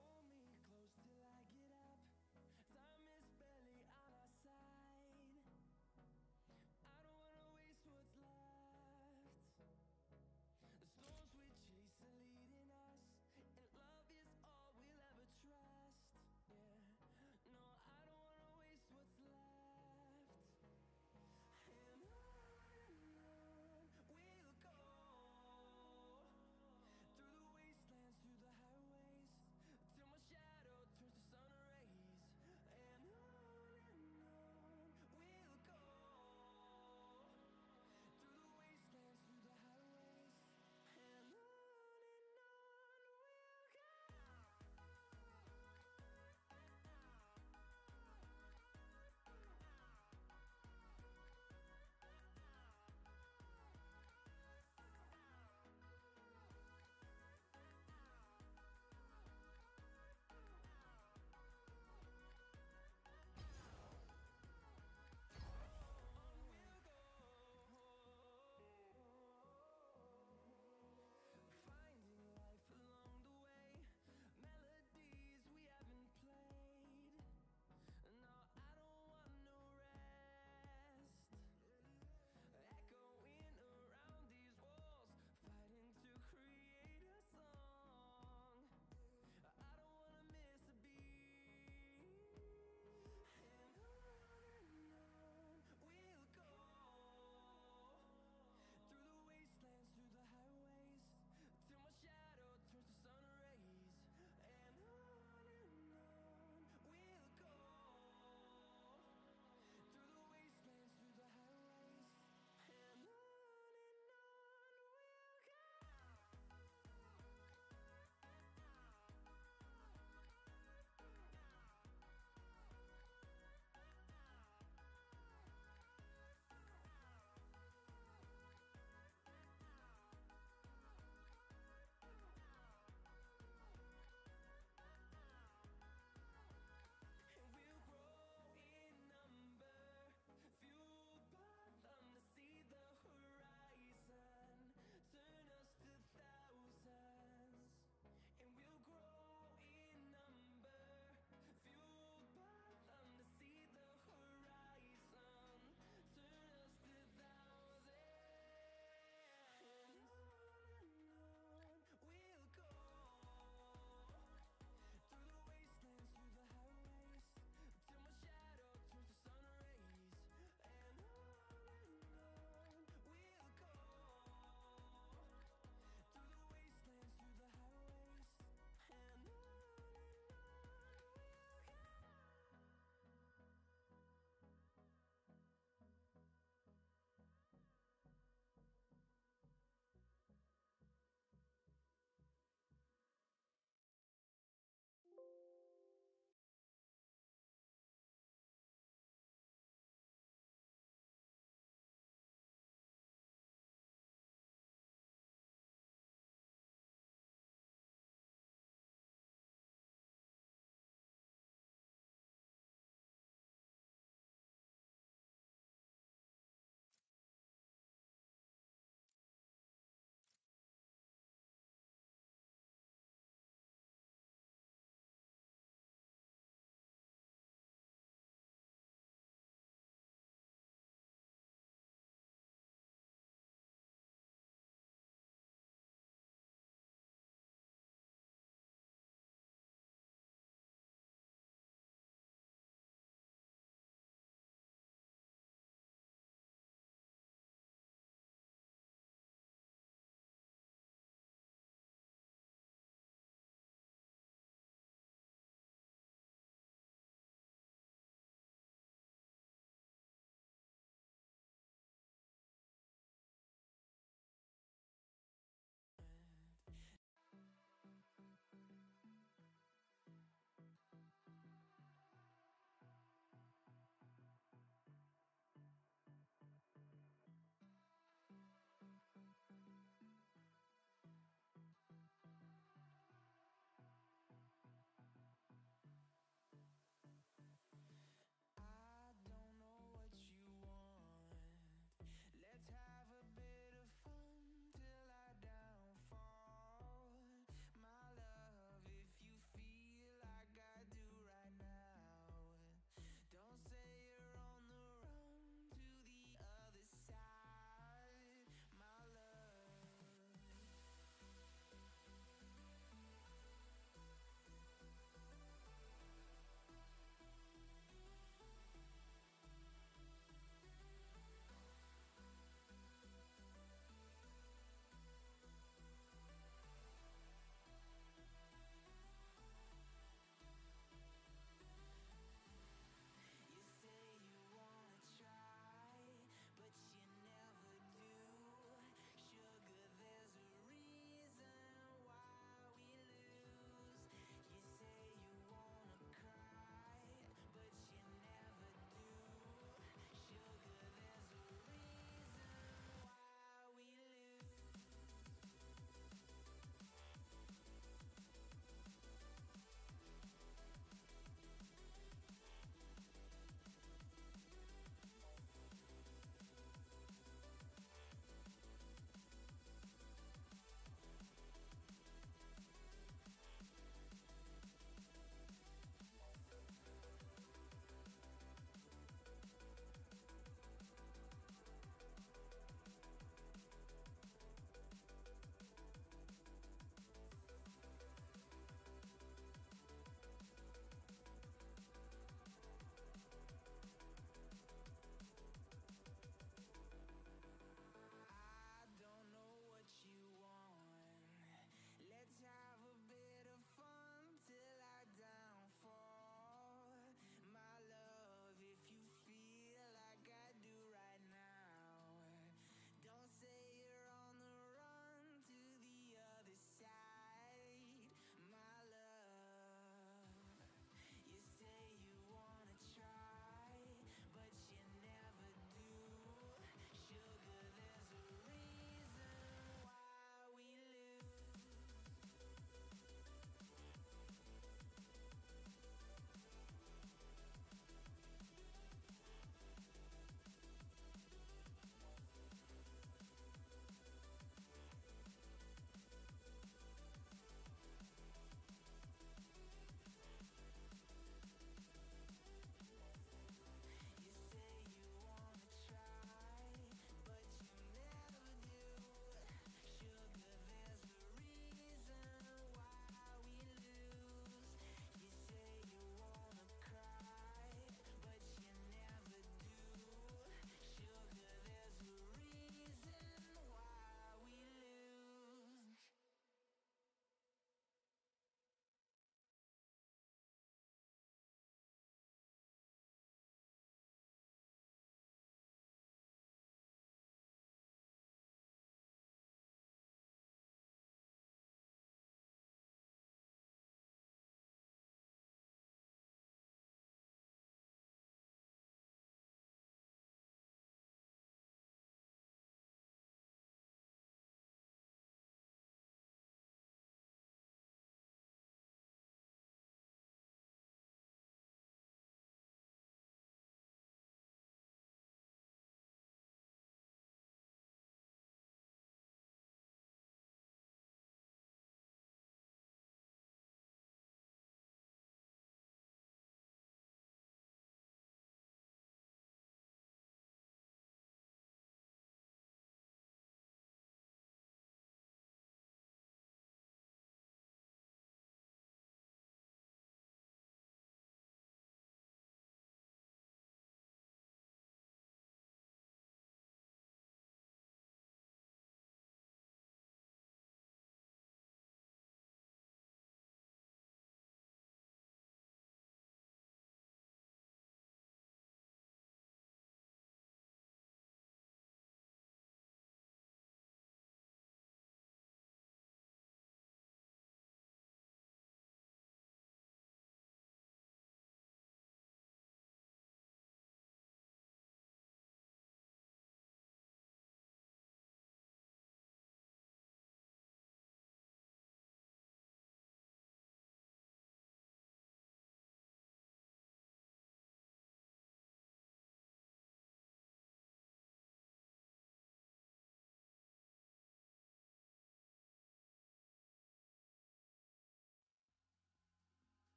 Hold me close till I get up. Time is barely on our side.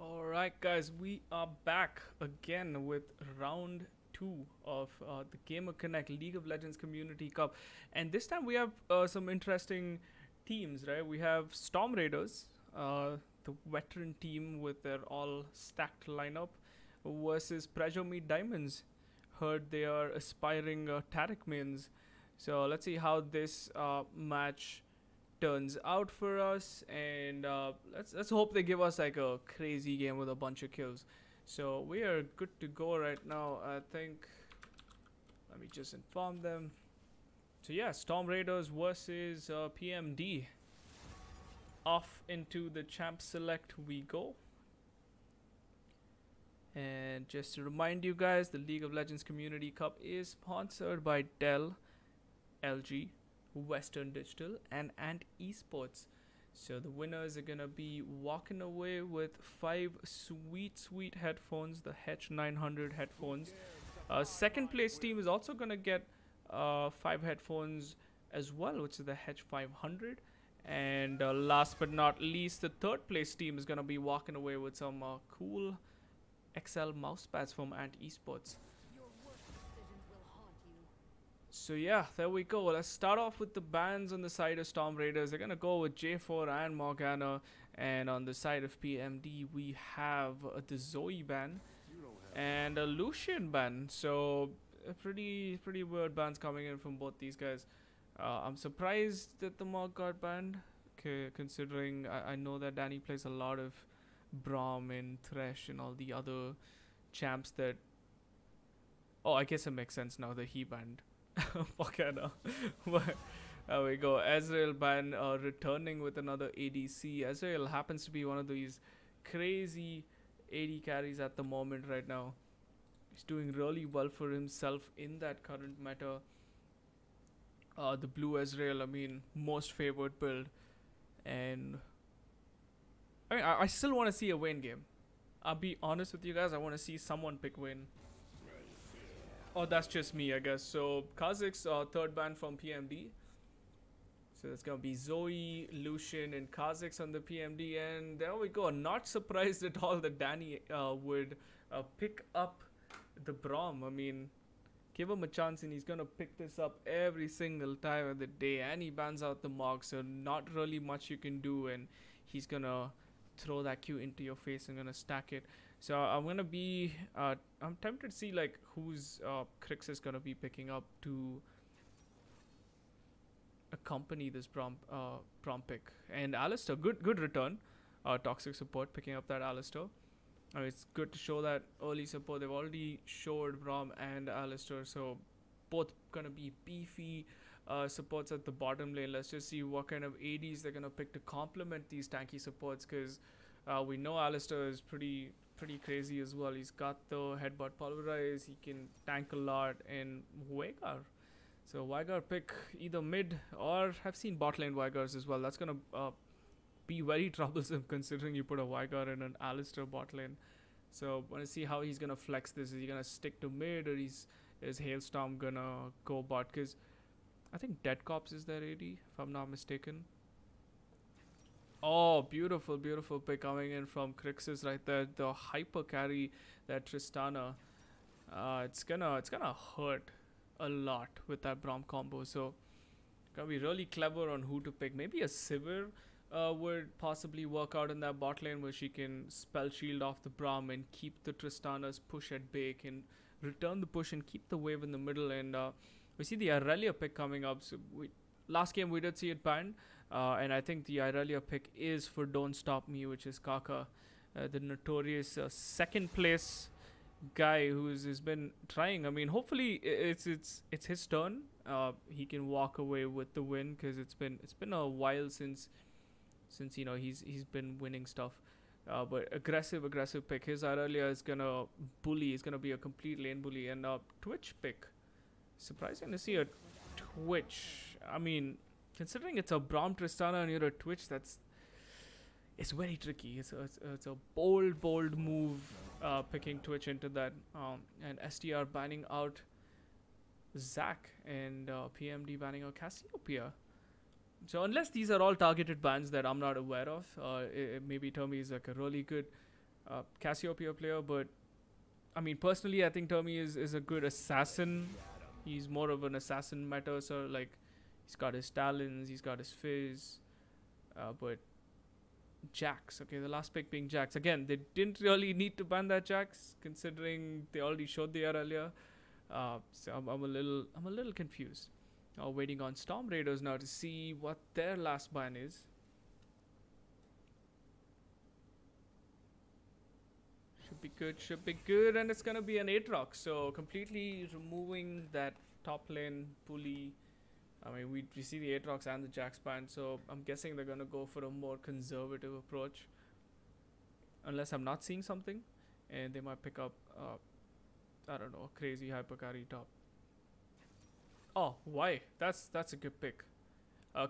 Alright, guys, we are back again with round 2 of the GamerConnect League of Legends Community Cup. And this time we have some interesting teams, right? We have Storm Raiders, the veteran team with their all stacked lineup, versus Pressure Meet Diamonds. Heard they are aspiring Taric mains. So let's see how this match turns out for us, and let's hope they give us like a crazy game with a bunch of kills. So we are good to go right now, I think. Let me just inform them. So yeah, Storm Raiders versus PMD. Off into the champ select we go. And just to remind you guys, the League of Legends Community Cup is sponsored by Dell, LG, Western Digital, and Ant Esports. So the winners are gonna be walking away with 5 sweet headphones, the H900 headphones. Second place team is also gonna get 5 headphones as well, which is the H500. And last but not least, the third place team is gonna be walking away with some cool XL mouse pads from Ant Esports. So yeah, there we go. Let's start off with the bans on the side of Storm Raiders. They're gonna go with J4 and Morgana, and on the side of PMD we have the Zoe ban and a Lucian ban. So pretty weird bans coming in from both these guys. I'm surprised that the Morg got banned, considering I know that Danny plays a lot of Braum and Thresh and all the other champs that. Oh, I guess it makes sense now that he banned Morgana. But there we go. Ezreal ban returning with another ADC. Ezreal happens to be one of these crazy AD carries at the moment right now. He's doing really well for himself in that current meta. The blue Ezreal, I mean, most favored build. And I mean, I still want to see a Vayne game. I'll be honest with you guys, I want to see someone pick Vayne. Oh, that's just me, I guess. So Kha'Zix's third ban from PMD. So that's gonna be Zoe, Lucian, and Kha'Zix on the PMD, and there we go. Not surprised at all that Danny would pick up the Braum. I mean, give him a chance and he's gonna pick this up every single time of the day. And he bans out the Morg, so not really much you can do, and he's gonna throw that Q into your face and gonna stack it. So I'm gonna be I'm tempted to see like who's Crix is gonna be picking up to accompany this Braum pick. And Alistar, good return. Toxic support picking up that Alistar. It's good to show that early support. They've already showed Braum and Alistar, so both gonna be beefy supports at the bottom lane. Let's just see what kind of ADs they're gonna pick to complement these tanky supports, because we know Alistar is pretty crazy as well. He's got the headbutt pulverize, he can tank a lot, and Veigar. So Veigar pick either mid, or I've seen bot lane Veigars as well. That's gonna be very troublesome considering you put a Veigar in an Alistar bot lane. So wanna see how he's gonna flex this. Is he gonna stick to mid, or is Hailstorm gonna go bot? Because I think Dead Cops is their AD, if I'm not mistaken. Oh, beautiful pick coming in from Crixus right there. The hyper carry that Tristana. It's gonna hurt a lot with that Braum combo. So gotta be really clever on who to pick. Maybe a Sivir would possibly work out in that bot lane, where she can spell shield off the Braum and keep the Tristana's push at bay, can return the push and keep the wave in the middle. And we see the Irelia pick coming up. So last game we did see it banned. And I think the Irelia pick is for Don't Stop Me, which is Kaka, the notorious second place guy who's been trying. I mean, hopefully it's his turn. He can walk away with the win, because it's been a while since you know he's been winning stuff. But aggressive pick. His Irelia is gonna bully. He's gonna be a complete lane bully. And Twitch pick. Surprising to see a Twitch. I mean, considering it's a Braum Tristana and you're a Twitch, it's very tricky. It's a bold move, picking Twitch into that. And STR banning out Zac, and PMD banning out Cassiopeia. So unless these are all targeted bans that I'm not aware of, maybe Tommy is like a really good Cassiopeia player, but I mean, personally, I think Termi is a good assassin. He's more of an assassin meta, so like, he's got his talons, he's got his fizz, but Jax. Okay, the last pick being Jax. Again, they didn't really need to ban that Jax, considering they already showed the AR earlier. So I'm a little confused. Waiting on Storm Raiders now to see what their last ban is. Should be good, and it's gonna be an Aatrox, so completely removing that top lane bully. I mean, we see the Aatrox and the Jax ban, so I'm guessing they're gonna go for a more conservative approach, unless I'm not seeing something, and they might pick up, I don't know, a crazy hyper carry top. Oh, why? That's a good pick.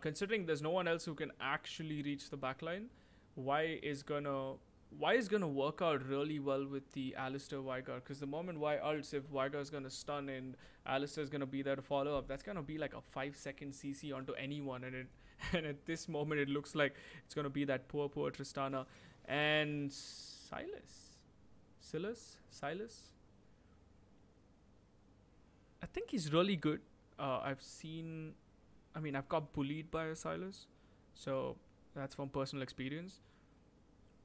Considering there's no one else who can actually reach the backline, why is gonna work out really well with the Alistar Veigar, because the moment Y ults, if Veigar is gonna stun and Alistar is gonna be there to follow up, that's gonna be like a 5-second CC onto anyone, and at this moment it looks like it's gonna be that poor Tristana and Silas. I think he's really good. I've got bullied by a Silas, so that's from personal experience,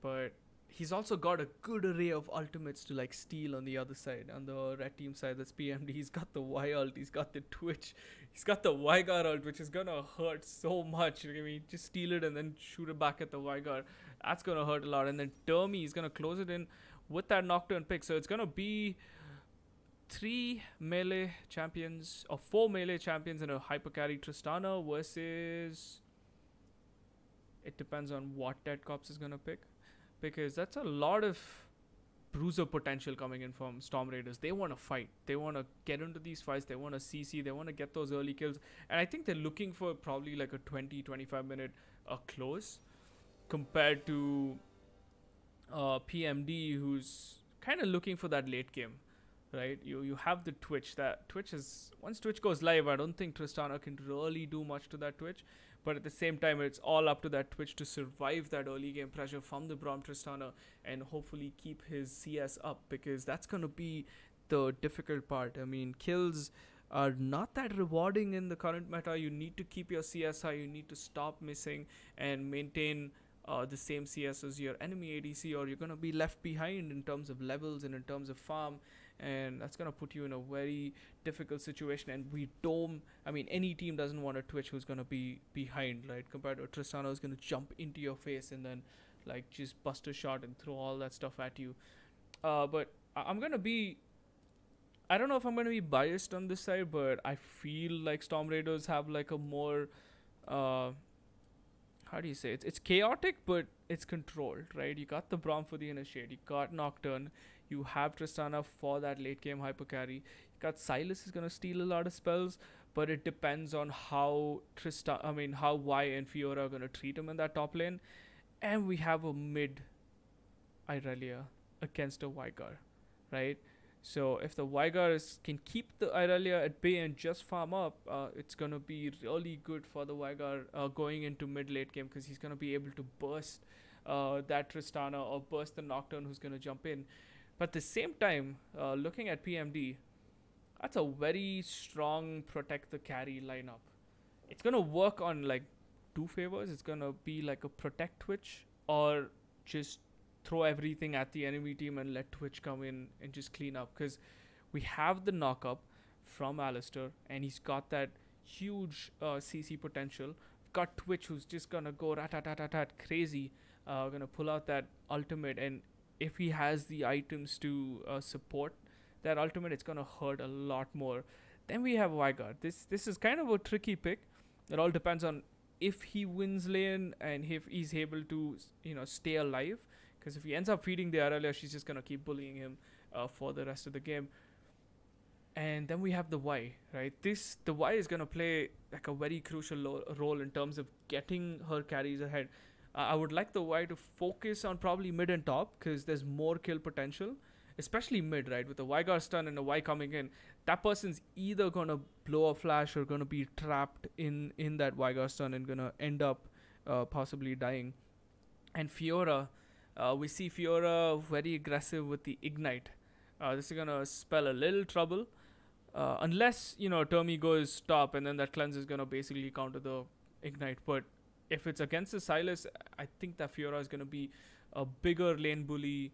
but he's also got a good array of ultimates to like steal on the other side. On the red team side, that's PMD. He's got the Y ult, he's got the Twitch, he's got the Veigar ult, which is gonna hurt so much. I mean, just steal it and then shoot it back at the Veigar. That's gonna hurt a lot. And then Termi is gonna close it in with that Nocturne pick. So it's gonna be 4 melee champions and a hyper carry Tristana versus. It depends on what Dead Cops is gonna pick, because that's a lot of bruiser potential coming in from Storm Raiders. They want to fight. They want to get into these fights. They want to CC. They want to get those early kills. And I think they're looking for probably like a 20-25 minute close, compared to PMD, who's kind of looking for that late game, right? You have the Twitch. That Twitch is, once Twitch goes live, I don't think Tristana can really do much to that Twitch. But at the same time, it's all up to that Twitch to survive that early game pressure from the Braum Tristana and hopefully keep his CS up, because that's going to be the difficult part. I mean, kills are not that rewarding in the current meta. You need to keep your CS high. You need to stop missing and maintain the same CS as your enemy ADC, or you're going to be left behind in terms of levels and in terms of farm. And that's going to put you in a very difficult situation. And any team doesn't want a Twitch who's going to be behind, right? Compared to a Tristana who's going to jump into your face and then like just bust a shot and throw all that stuff at you. But I'm going to be, I don't know if I'm going to be biased on this side, but I feel like Storm Raiders have like a more, how do you say it? It's chaotic, but it's controlled, right? You got the Braum for the initiate. You got Nocturne. You have Tristana for that late game hyper carry. You got Silas is gonna steal a lot of spells, but it depends on how how Y and Fiora are gonna treat him in that top lane. And we have a mid Irelia against a Veigar, right? So if the Veigar can keep the Irelia at bay and just farm up, it's gonna be really good for the Veigar going into mid late game, because he's gonna be able to burst that Tristana or burst the Nocturne who's gonna jump in. But at the same time, looking at PMD, that's a very strong protect the carry lineup. It's going to work on like 2 favors. It's going to be like a protect Twitch, or just throw everything at the enemy team and let Twitch come in and just clean up. Because we have the knock-up from Alistar, and he's got that huge CC potential. We've got Twitch who's just going to go rat-tat-tat-tat crazy, going to pull out that ultimate, and if he has the items to support that ultimate, it's gonna hurt a lot more. Then we have Veigar. This is kind of a tricky pick. It all depends on if he wins lane and if he's able to stay alive. Because if he ends up feeding the Aurelia, she's just gonna keep bullying him for the rest of the game. And then we have the Y, right? The Y is gonna play like a very crucial role in terms of getting her carries ahead. I would like the Y to focus on probably mid and top, because there's more kill potential, especially mid, right? With a Veigar stun and a Y coming in, that person's either going to blow a flash or going to be trapped in that Veigar stun and going to end up possibly dying. And Fiora, We see Fiora very aggressive with the Ignite. This is gonna spell a little trouble. Unless, Termi goes stop, and then that cleanse is gonna basically counter the Ignite. But if it's against the Silas, I think that Fiora is gonna be a bigger lane bully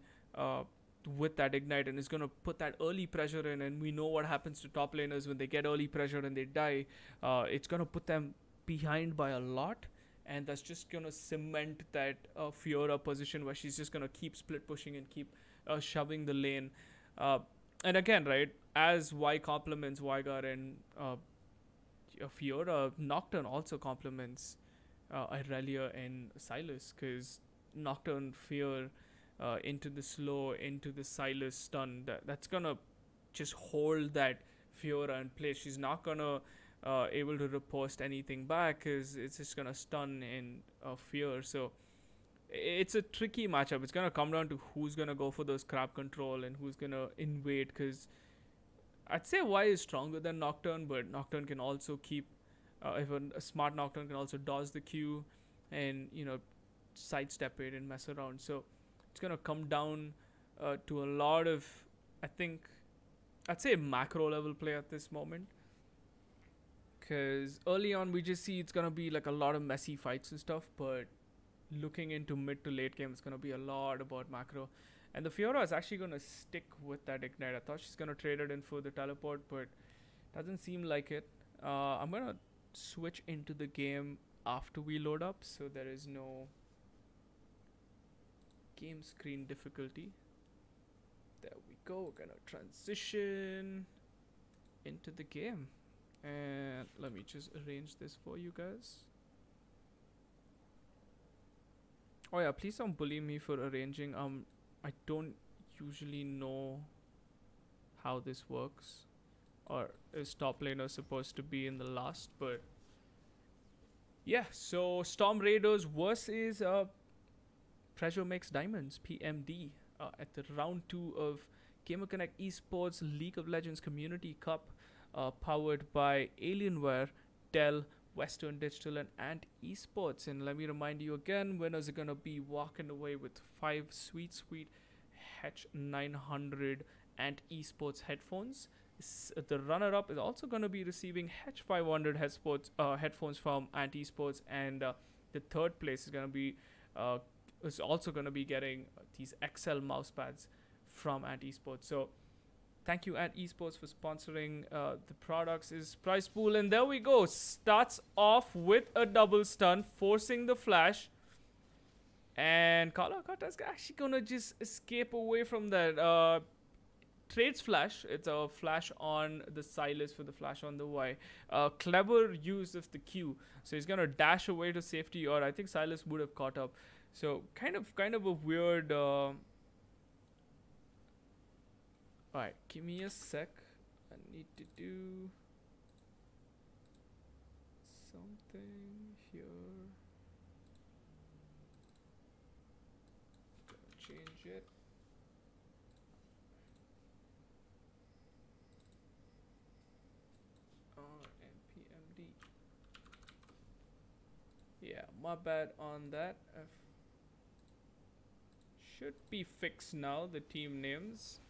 with that Ignite, and is gonna put that early pressure in. And we know what happens to top laners when they get early pressure and they die. It's gonna put them behind by a lot, and that's just gonna cement that Fiora position where she's just gonna keep split pushing and keep shoving the lane. And again, right, as Y complements Vygar and Fiora, Nocturne also complements Irelia and Silas, because Nocturne Fear into the slow, into the Silas stun, that's gonna just hold that Fiora in place. She's not gonna able to riposte anything back, because it's just gonna stun and Fear. So it's a tricky matchup. It's gonna come down to who's gonna go for those crab control and who's gonna invade, because I'd say Y is stronger than Nocturne, but Nocturne can also keep if a smart Nocturne can also dodge the Q and sidestep it and mess around. So it's gonna come down to a lot of, I'd say, macro level play at this moment, because early on we just see it's gonna be like a lot of messy fights and stuff, but looking into mid to late game, it's gonna be a lot about macro. And the Fiora is actually gonna stick with that Ignite. I thought she's gonna trade it in for the teleport, but doesn't seem like it. I'm gonna switch into the game after we load up, so there is no game screen difficulty. There we go. We're gonna transition into the game, and let me just arrange this for you guys. Oh yeah, please don't bully me for arranging. I don't usually know how this works, or is top laner supposed to be in the last, but yeah. So Storm Raiders versus Pressure Makes Diamonds, PMD, at the round 2 of GamerConnect Esports League of Legends Community Cup, powered by Alienware, Dell, Western Digital, and Ant Esports. And let me remind you again, winners are gonna be walking away with 5 sweet H900 Ant Esports headphones. The runner-up is also gonna be receiving H500 headphones from Ant Esports, and the third place is also gonna be getting these XL mouse pads from Ant Esports. So thank you, Ant Esports, for sponsoring the products. Is prize pool, and there we go. Starts off with a double stun, forcing the flash. And Kata's actually gonna just escape away from that. Trades flash. It's a flash on the Silas for the flash on the Y. Clever use of the Q. So he's gonna dash away to safety, or I think Silas would have caught up. So kind of a weird. Alright, give me a sec. I need to do something here. Gonna change it. NPMD. Yeah, my bad on that. Should be fixed now, the team names.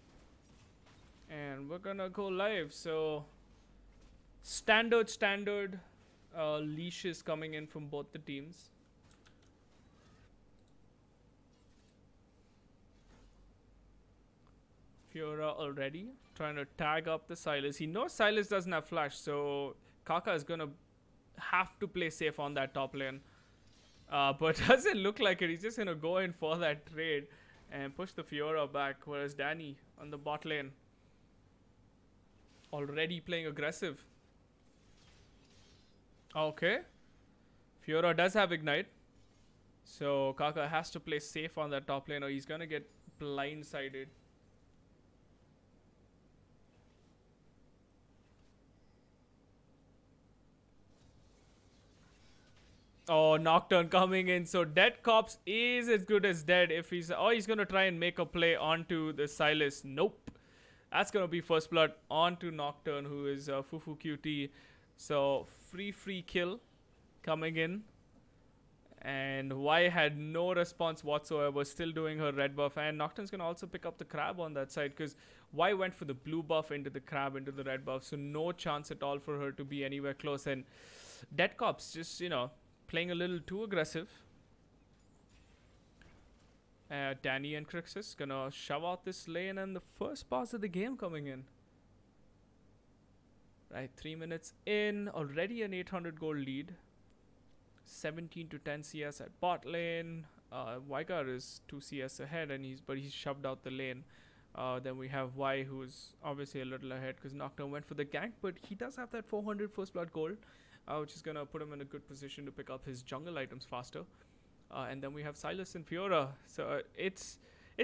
And we're gonna go live. So standard leashes coming in from both the teams. Fiora already trying to tag up the Silas. He knows Silas doesn't have flash, so Kaka is gonna have to play safe on that top lane. But doesn't look like it. He's just gonna go in for that trade and push the Fiora back, whereas Danny on the bot lane already playing aggressive. Okay, Fiora does have Ignite, so Kaka has to play safe on that top lane, or he's gonna get blindsided. Oh, Nocturne coming in. So Dead Cops is as good as dead. If he's gonna try and make a play onto the Silas. Nope. That's gonna be first blood onto Nocturne, who is Fufu QT. So free kill coming in. And Y had no response whatsoever, still doing her red buff. And Nocturne's gonna also pick up the crab on that side, because Y went for the blue buff into the crab, into the red buff, so no chance at all for her to be anywhere close. And Dead Cops just, you know, playing a little too aggressive. Danny and Crixus gonna shove out this lane, and the first pass of the game coming in. Right, 3 minutes in, already an 800 gold lead. 17 to 10 CS at bot lane. Vigar is 2 CS ahead, and he's shoved out the lane. Then we have Y, who's obviously a little ahead because Nocturne went for the gank, but he does have that 400 first blood gold, which is gonna put him in a good position to pick up his jungle items faster. And then we have Sylas and Fiora. So it's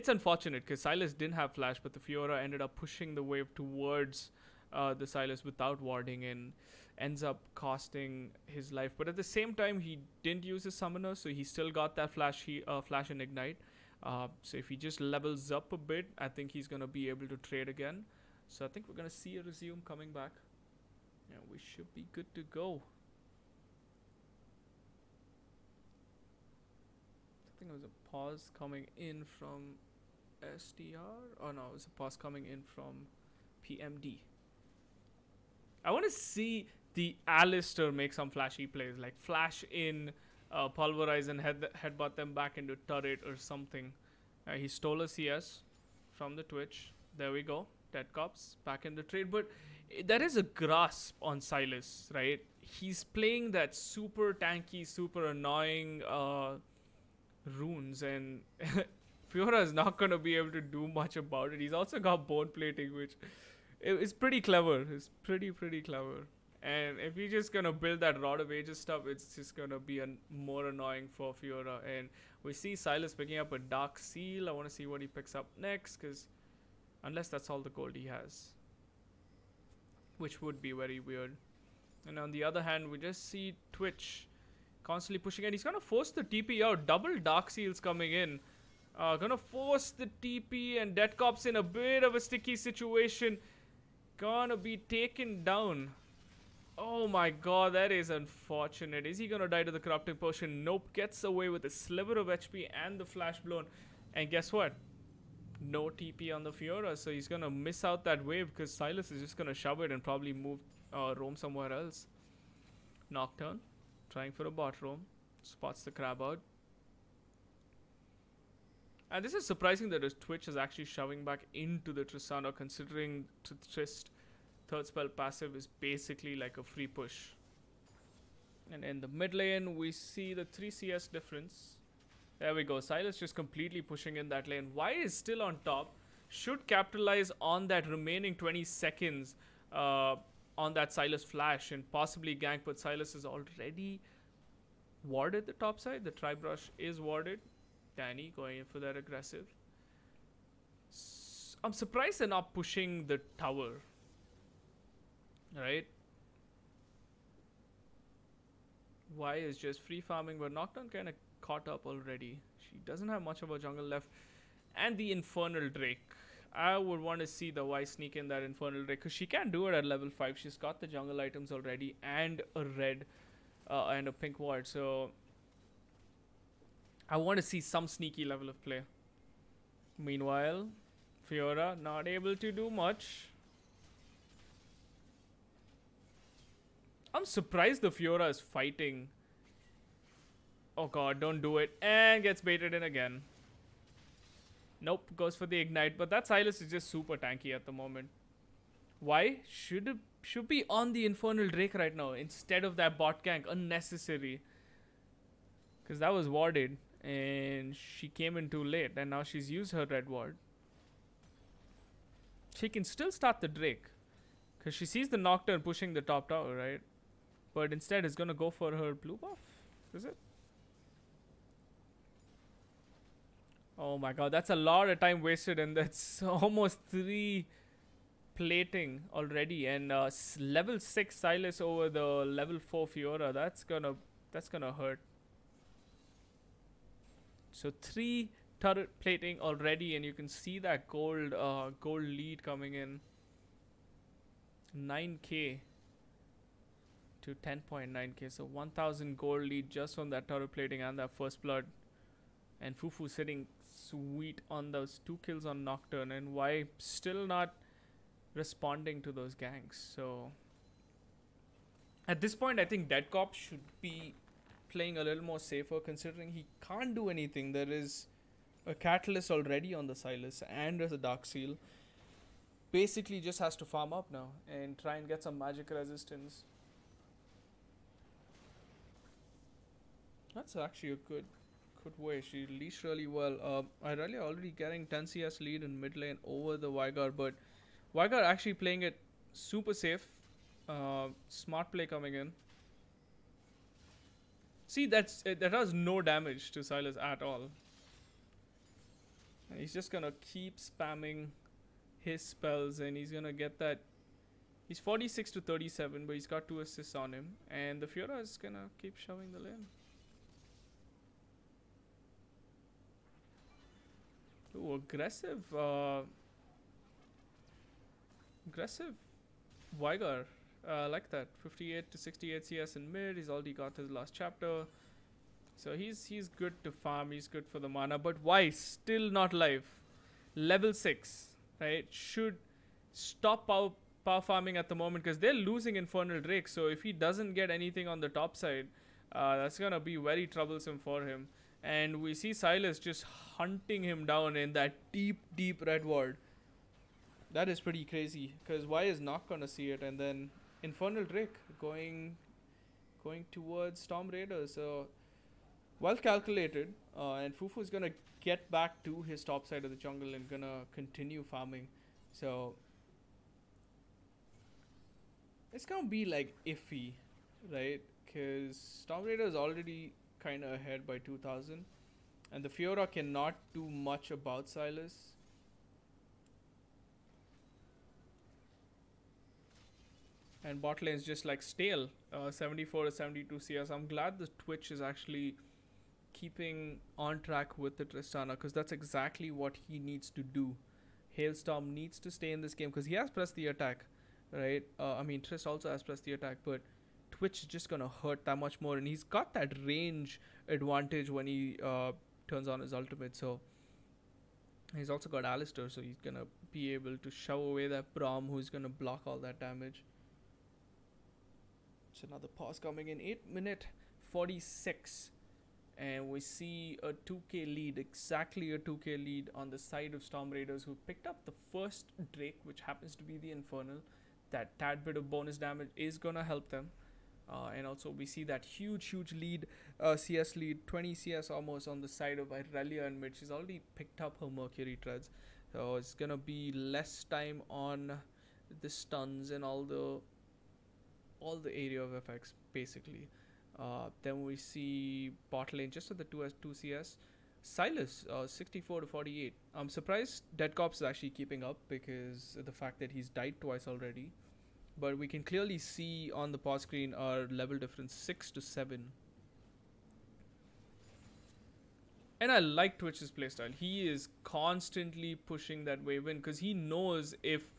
unfortunate because Sylas didn't have flash, but the Fiora ended up pushing the wave towards the Sylas without warding, and ends up costing his life. But at the same time, he didn't use his summoner, so he still got that flash and ignite. So if he just levels up a bit, I think he's gonna be able to trade again. So I think we're gonna see a resume coming back. Yeah, we should be good to go. I think it was a pause coming in from SDR. Oh no, it was a pause coming in from PMD. I want to see the Alistair make some flashy plays, like flash in, pulverize and headbutt them back into turret or something. He stole a CS from the Twitch. There we go. Dead Cops back in the trade. But there is a grasp on Sylas, right? He's playing that super tanky, super annoying runes, and Fiora is not going to be able to do much about it. He's also got bone plating, which it's pretty clever. It's pretty clever. And if you're just going to build that Rod of Ages stuff, it's just going to be more annoying for Fiora. And we see Sylas picking up a Dark Seal. I want to see what he picks up next, because unless that's all the gold he has, which would be very weird. And on the other hand, we just see Twitch constantly pushing, and he's going to force the TP out. Double Dark Seals coming in. Gonna force the TP, and Dead Cops in a bit of a sticky situation. Gonna be taken down. Oh my god, that is unfortunate. Is he gonna die to the corrupting potion? Nope. Gets away with a sliver of HP and the flash blown. And guess what? No TP on the Fiora, so he's gonna miss out that wave because Sylas is just gonna shove it and probably roam somewhere else. Nocturne trying for a bot roam. Spots the crab out. And this is surprising that his Twitch is actually shoving back into the Tristana, considering Trist third spell passive is basically like a free push. And in the mid lane, we see the 3 CS difference. There we go. Sylas just completely pushing in that lane. Y is still on top. Should capitalize on that remaining 20 seconds on that Sylas flash and possibly gank, but Sylas is already warded the top side. The Tri-Brush is warded. Danny going in for that aggressive. I'm surprised they're not pushing the tower. Right? Y is just free farming, but Nocturne kind of caught up already. She doesn't have much of a jungle left. And the Infernal Drake. I would want to see the Y sneak in that Infernal Drake, because she can do it at level 5. She's got the jungle items already and a red and a pink ward. So I want to see some sneaky level of play. Meanwhile, Fiora not able to do much. I'm surprised the Fiora is fighting. Oh god, don't do it. And gets baited in again. Nope, goes for the ignite. But that Sylas is just super tanky at the moment. Why? Should be on the Infernal Drake right now instead of that bot gank. Unnecessary. Because that was warded. And she came in too late. And now she's used her red ward. She can still start the Drake. Because she sees the Nocturne pushing the top tower, right? But instead is going to go for her blue buff. Is it? Oh my god, that's a lot of time wasted, and that's almost 3 plating already. And level 6 Sylas over the level 4 Fiora. That's gonna hurt. So 3 turret plating already, and you can see that gold lead coming in. 9k. to 10.9k. So 1000 gold lead just from that turret plating and that first blood. And Fufu sitting sweet on those 2 kills on Nocturne. And why still not responding to those ganks. So at this point, I think Dead Cop should be playing a little more safer, considering he can't do anything. There is a Catalyst already on the Silas and there's a Dark Seal. Basically just has to farm up now and try and get some magic resistance. That's actually a good way. She leashed really well. Irelia already getting 10 CS lead in mid lane over the Vygar, but Vygar actually playing it super safe. Smart play coming in. See, that does no damage to Silas at all. And he's just gonna keep spamming his spells, and he's gonna get that. He's 46 to 37, but he's got 2 assists on him, and the Fiora is gonna keep shoving the lane. Ooh, aggressive Vygar. Like that. 58 to 68 CS in mid. He's already got his last chapter. So he's good to farm. He's good for the mana. But why? Still not live. Level 6. Right? Should stop power farming at the moment, because they're losing Infernal Drake. So if he doesn't get anything on the top side, that's going to be very troublesome for him. And we see Silas just hunting him down in that deep red ward. That is pretty crazy, because Y is not going to see it. And then Infernal Drake going towards Storm Raider. So well calculated. And Fufu is going to get back to his top side of the jungle and going to continue farming. So it's going to be like iffy, right? Because Storm Raider is already kind of ahead by 2000. And the Fiora cannot do much about Silas. And bot lane is just like stale. 74 to 72 CS. I'm glad the Twitch is actually keeping on track with the Tristana, because that's exactly what he needs to do. Hailstorm needs to stay in this game, because he has pressed the attack, right? I mean, Trist also has pressed the attack, but Twitch is just gonna hurt that much more, and he's got that range advantage when he turns on his ultimate. So he's also got Alistair, so he's gonna be able to shove away that Braum, who's gonna block all that damage. It's another pause coming in. 8 minute 46, and we see a 2k lead, exactly a 2k lead on the side of Storm Raiders, who picked up the first Drake, which happens to be the Infernal. That tad bit of bonus damage is gonna help them. And also we see that huge lead, CS lead, 20 CS almost on the side of Irelia and mid. She's already picked up her Mercury Treads, so it's gonna be less time on the stuns and all the area of effects basically. Then we see bot lane just at the 2 CS. Silas, 64 to 48. I'm surprised Dead Cops is actually keeping up, because of the fact that he's died twice already. But we can clearly see on the pause screen our level difference, 6 to 7. And I like Twitch's playstyle. He is constantly pushing that wave in, because he knows if...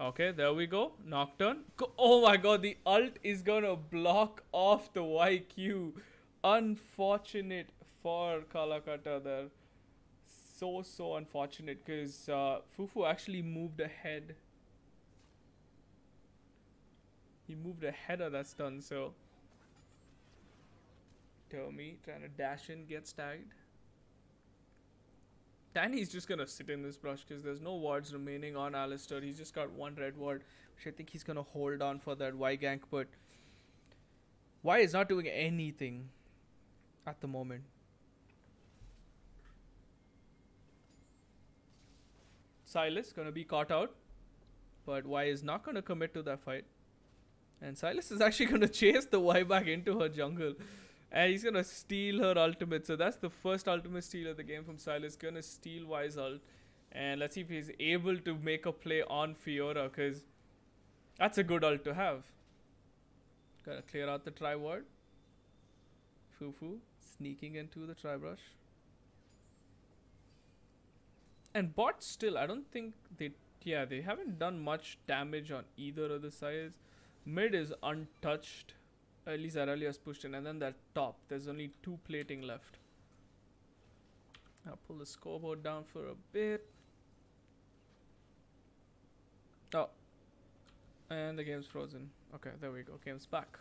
Okay, there we go. Nocturne. Oh my god, the ult is gonna block off the YQ. Unfortunate for Kalakata there. So unfortunate, because Fufu actually moved ahead. He moved ahead of that stun, so Tommy trying to dash in, gets tagged. Danny's just gonna sit in this brush, because there's no wards remaining on Alistair. He's just got one red ward, which I think he's gonna hold on for that Y gank, but Y is not doing anything at the moment. Silas gonna be caught out, but Y is not gonna commit to that fight. And Silas is actually going to chase the Y back into her jungle. And he's going to steal her ultimate. So that's the first ultimate steal of the game from Silas. Going to steal Y's ult. And let's see if he's able to make a play on Fiora, because that's a good ult to have. Got to clear out the tri-ward. Fufu sneaking into the tri-brush. And bot still, I don't think they... Yeah, they haven't done much damage on either of the sides. Mid is untouched. At least Aurelia's pushed in. And then that top. There's only 2 plating left. I'll pull the scoreboard down for a bit. Oh. And the game's frozen. Okay, there we go. Game's back.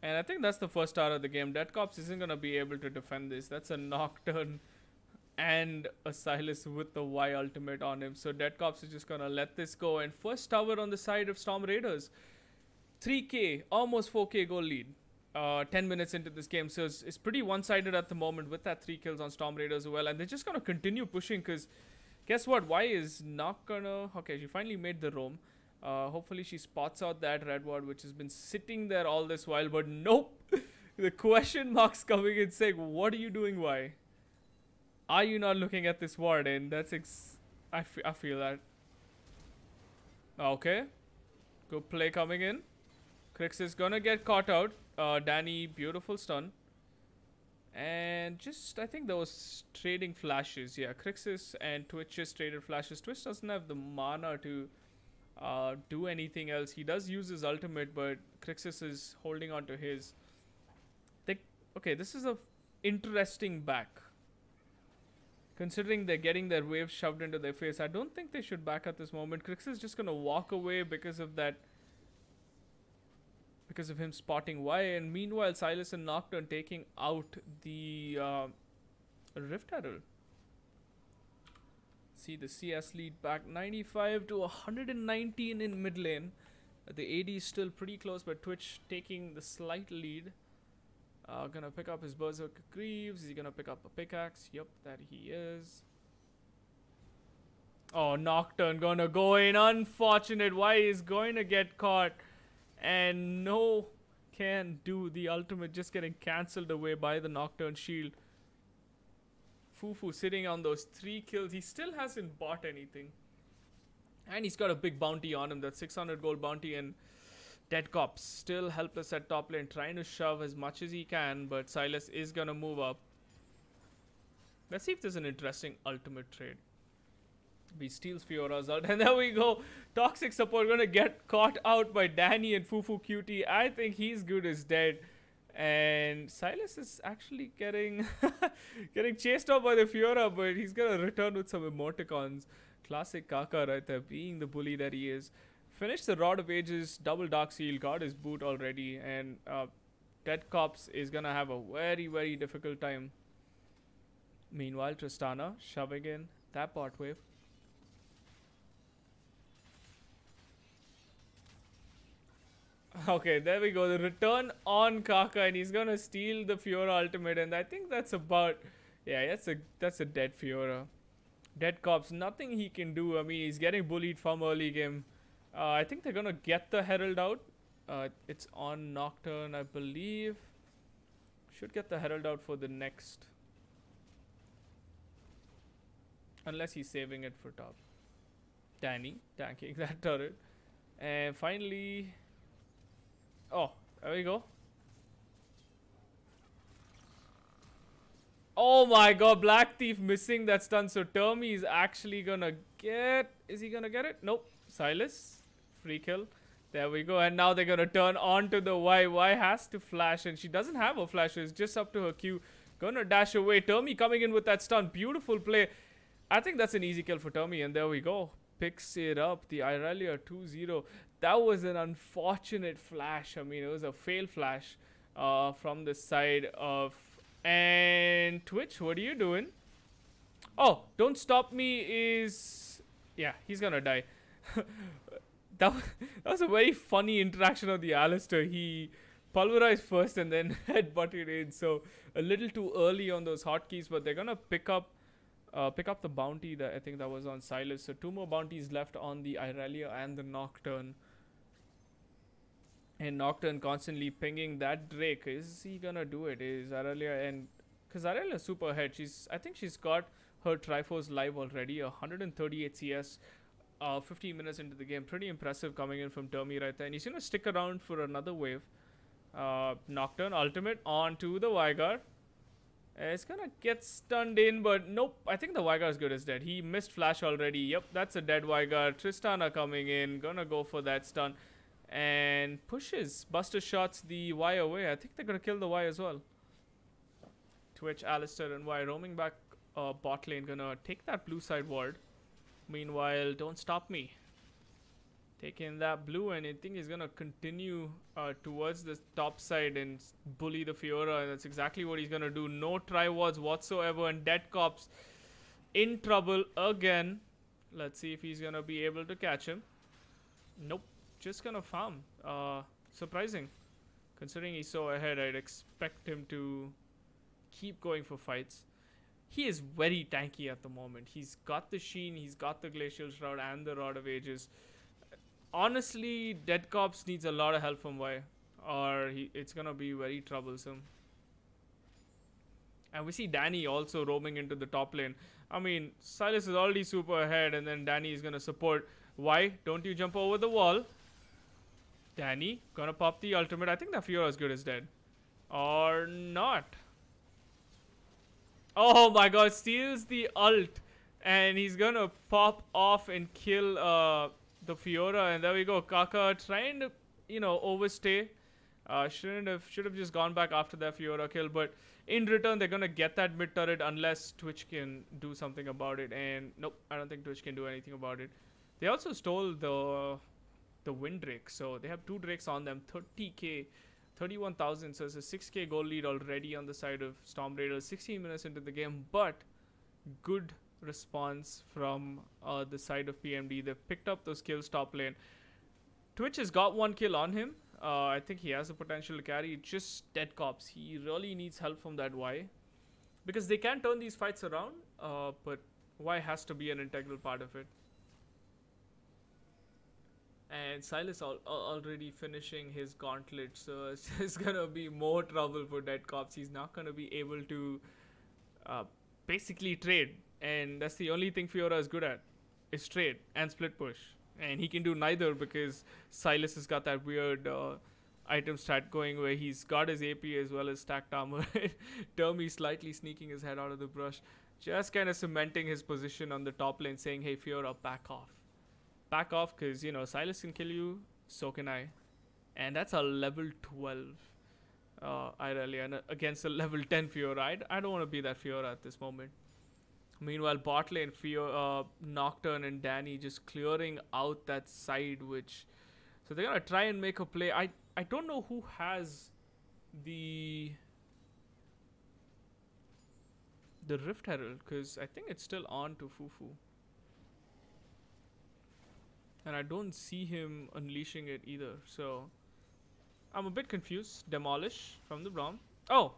And I think that's the first star of the game. Dead Cops isn't going to be able to defend this. That's a Nocturne and a Silas with the Y ultimate on him. So Dead Cops is just going to let this go. And first tower on the side of Storm Raiders. 3k, almost 4k goal lead. 10 minutes into this game. So it's pretty one-sided at the moment with that 3 kills on Storm Raiders as well. And they're just going to continue pushing because guess what? Y is not going to... Okay, she finally made the roam. Hopefully she spots out that red ward which has been sitting there all this while, but nope. The question marks coming in saying, what are you doing, Y? Are you not looking at this ward? And that's I feel that. Okay. Good play coming in. Crix is gonna get caught out. Danny, beautiful stun. And just, I think there was trading flashes. Yeah, Crixus and Twitch just traded flashes. Twitch doesn't have the mana to do anything else. He does use his ultimate, but Crixus is holding on to his. Okay, this is a interesting back. Considering they're getting their waves shoved into their face, I don't think they should back at this moment. Crixus is just gonna walk away because of that. Because of him spotting Y, and meanwhile Silas and Nocturne taking out the Rift Herald. See the CS lead back 95 to 119 in mid lane. The AD is still pretty close, but Twitch taking the slight lead. Gonna pick up his Berserker Greaves. Is he gonna pick up a pickaxe? Yep, that he is. Oh, Nocturne gonna go in. Unfortunate. Y is going to get caught. And no can do. The ultimate just getting cancelled away by the Nocturne shield. Fufu sitting on those 3 kills. He still hasn't bought anything. And he's got a big bounty on him. That 600 gold bounty. And Dead Cops still helpless at top lane. Trying to shove as much as he can. But Silas is going to move up. Let's see if there's an interesting ultimate trade. He steals Fiora's out. And there we go. Toxic support going to get caught out by Danny and Fufu Cutie. I think he's good as dead. And Silas is actually getting getting chased out by the Fiora, but he's going to return with some emoticons. Classic Kaka right there, being the bully that he is. Finished the Rod of Ages, double Dark Seal, got his boot already. And Dead Cops is going to have a very, very difficult time. Meanwhile, Tristana shoving in that bot wave. Okay, there we go. The return on Kaka, and he's gonna steal the Fiora ultimate, and I think that's about, yeah, that's a dead Fiora. Dead Cops, nothing he can do. I mean, he's getting bullied from early game. I think they're gonna get the Herald out. It's on Nocturne, I believe. Should get the Herald out for the next, unless he's saving it for top. Danny tanking that turret, and finally. Oh, there we go. Oh my god, Black Thief missing that stun. So Termi is actually gonna get... Is he gonna get it? Nope. Silas. Free kill. There we go. And now they're gonna turn on to the Y. Y has to flash, and she doesn't have a flash. It's just up to her Q. Gonna dash away. Termi coming in with that stun. Beautiful play. I think that's an easy kill for Termi. And there we go. Picks it up. The Irelia 2-0. That was an unfortunate flash. I mean, it was a fail flash from the side of... And Twitch, what are you doing? Oh, Don't Stop Me is... Yeah, he's gonna die. that was a very funny interaction of the Alistair. He pulverized first and then headbutted in. So a little too early on those hotkeys, but they're gonna pick up the bounty that I think that was on Silas. So 2 more bounties left on the Irelia and the Nocturne. And Nocturne constantly pinging that Drake. Is he gonna do it? Is Irelia, and because Irelia is super ahead. I think she's got her Triforce live already. 138 CS. 15 minutes into the game. Pretty impressive coming in from Termi right there. And he's gonna stick around for another wave. Nocturne ultimate onto the Vygar. It's gonna get stunned in, but nope. I think the Vygar's good as dead. He missed flash already. Yep, that's a dead Vygar. Tristana coming in. Gonna go for that stun. And pushes. Buster shots the Y away. I think they're gonna kill the Y as well. Twitch, Alistair, and Y roaming back bot lane. Gonna take that blue side ward. Meanwhile, don't stop me. Taking that blue, and I think he's gonna continue towards the top side and bully the Fiora, and that's exactly what he's gonna do. No try wards whatsoever, and Dead Cops in trouble again. Let's see if he's gonna be able to catch him. Nope, just gonna farm. Surprising, considering he's so ahead. I'd expect him to keep going for fights. He is very tanky at the moment. He's got the Sheen, he's got the Glacial Shroud, and the Rod of Ages. Honestly, Dead Cops needs a lot of help from Y, or it's gonna be very troublesome. And we see Danny also roaming into the top lane. I mean, Silas is already super ahead, and then Danny is gonna support. Y, don't you jump over the wall. Danny, gonna pop the ultimate. I think that Fiora is good as dead. Or not. Oh my god, steals the ult. And he's gonna pop off and kill the Fiora, and there we go. Kaka trying to, overstay. Should have just gone back after that Fiora kill, but in return they're gonna get that mid turret unless Twitch can do something about it. And nope, I don't think Twitch can do anything about it. They also stole the Wind Drake, so they have 2 Drakes on them. 30k, 31,000. So it's a 6k goal lead already on the side of Storm Raiders. 16 minutes into the game, but good response from the side of PMD. They've picked up those kills top lane. Twitch has got 1 kill on him. I think he has the potential to carry. Just Dead Cops. He really needs help from that Y, because they can turn these fights around, but Y has to be an integral part of it. And Silas already finishing his gauntlet, so it's gonna be more trouble for Dead Cops. He's not gonna be able to basically trade. And that's the only thing Fiora is good at, is trade and split push. And he can do neither because Silas has got that weird item stat going where he's got his AP as well as stacked armor. Termy slightly sneaking his head out of the brush. Just kind of cementing his position on the top lane, saying, hey Fiora, back off. Back off, because, Silas can kill you, so can I. And that's a level 12 Irelia against a level 10 Fiora. I don't want to be that Fiora at this moment. Meanwhile, bot lane, Nocturne and Danny just clearing out that side, so they're gonna try and make a play. I don't know who has the Rift Herald, because I think it's still on to Fufu. And I don't see him unleashing it either, so I'm a bit confused. Demolish from the Braum. Oh,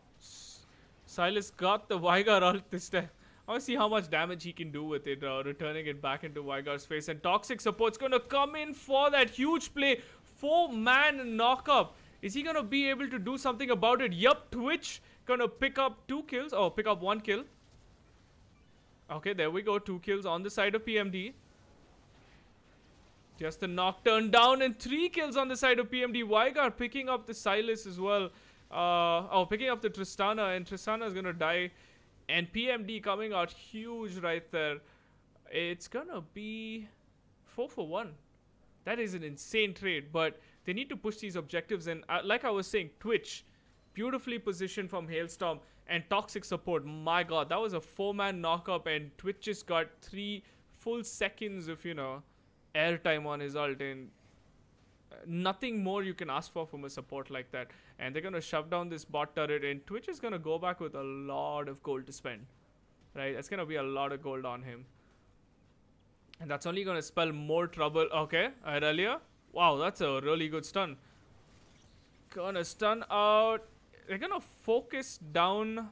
Silas got the Vygar ult this time. I want to see how much damage he can do with it, returning it back into Vygar's face. And Toxic Support's going to come in for that huge play. 4-man knock-up. Is he going to be able to do something about it? Yup, Twitch going to pick up 2 kills. Oh, pick up 1 kill. Okay, there we go. 2 kills on the side of PMD. Just the Nocturne down, and 3 kills on the side of PMD. Vygar picking up the Silas as well. Picking up the Tristana, and Tristana is going to die. And PMD coming out huge right there. It's gonna be 4 for 1. That is an insane trade, but they need to push these objectives. And like I was saying, Twitch, beautifully positioned from Hailstorm, and Toxic Support. My god, that was a 4-man knock-up, and Twitch just got 3 full seconds of, airtime on his ult. And nothing more you can ask for from a support like that. And they're gonna shove down this bot turret, and Twitch is gonna go back with a lot of gold to spend, right? That's gonna be a lot of gold on him, and that's only gonna spell more trouble. Okay, Irelia, wow, that's a really good stun. Gonna stun out. They're gonna focus down.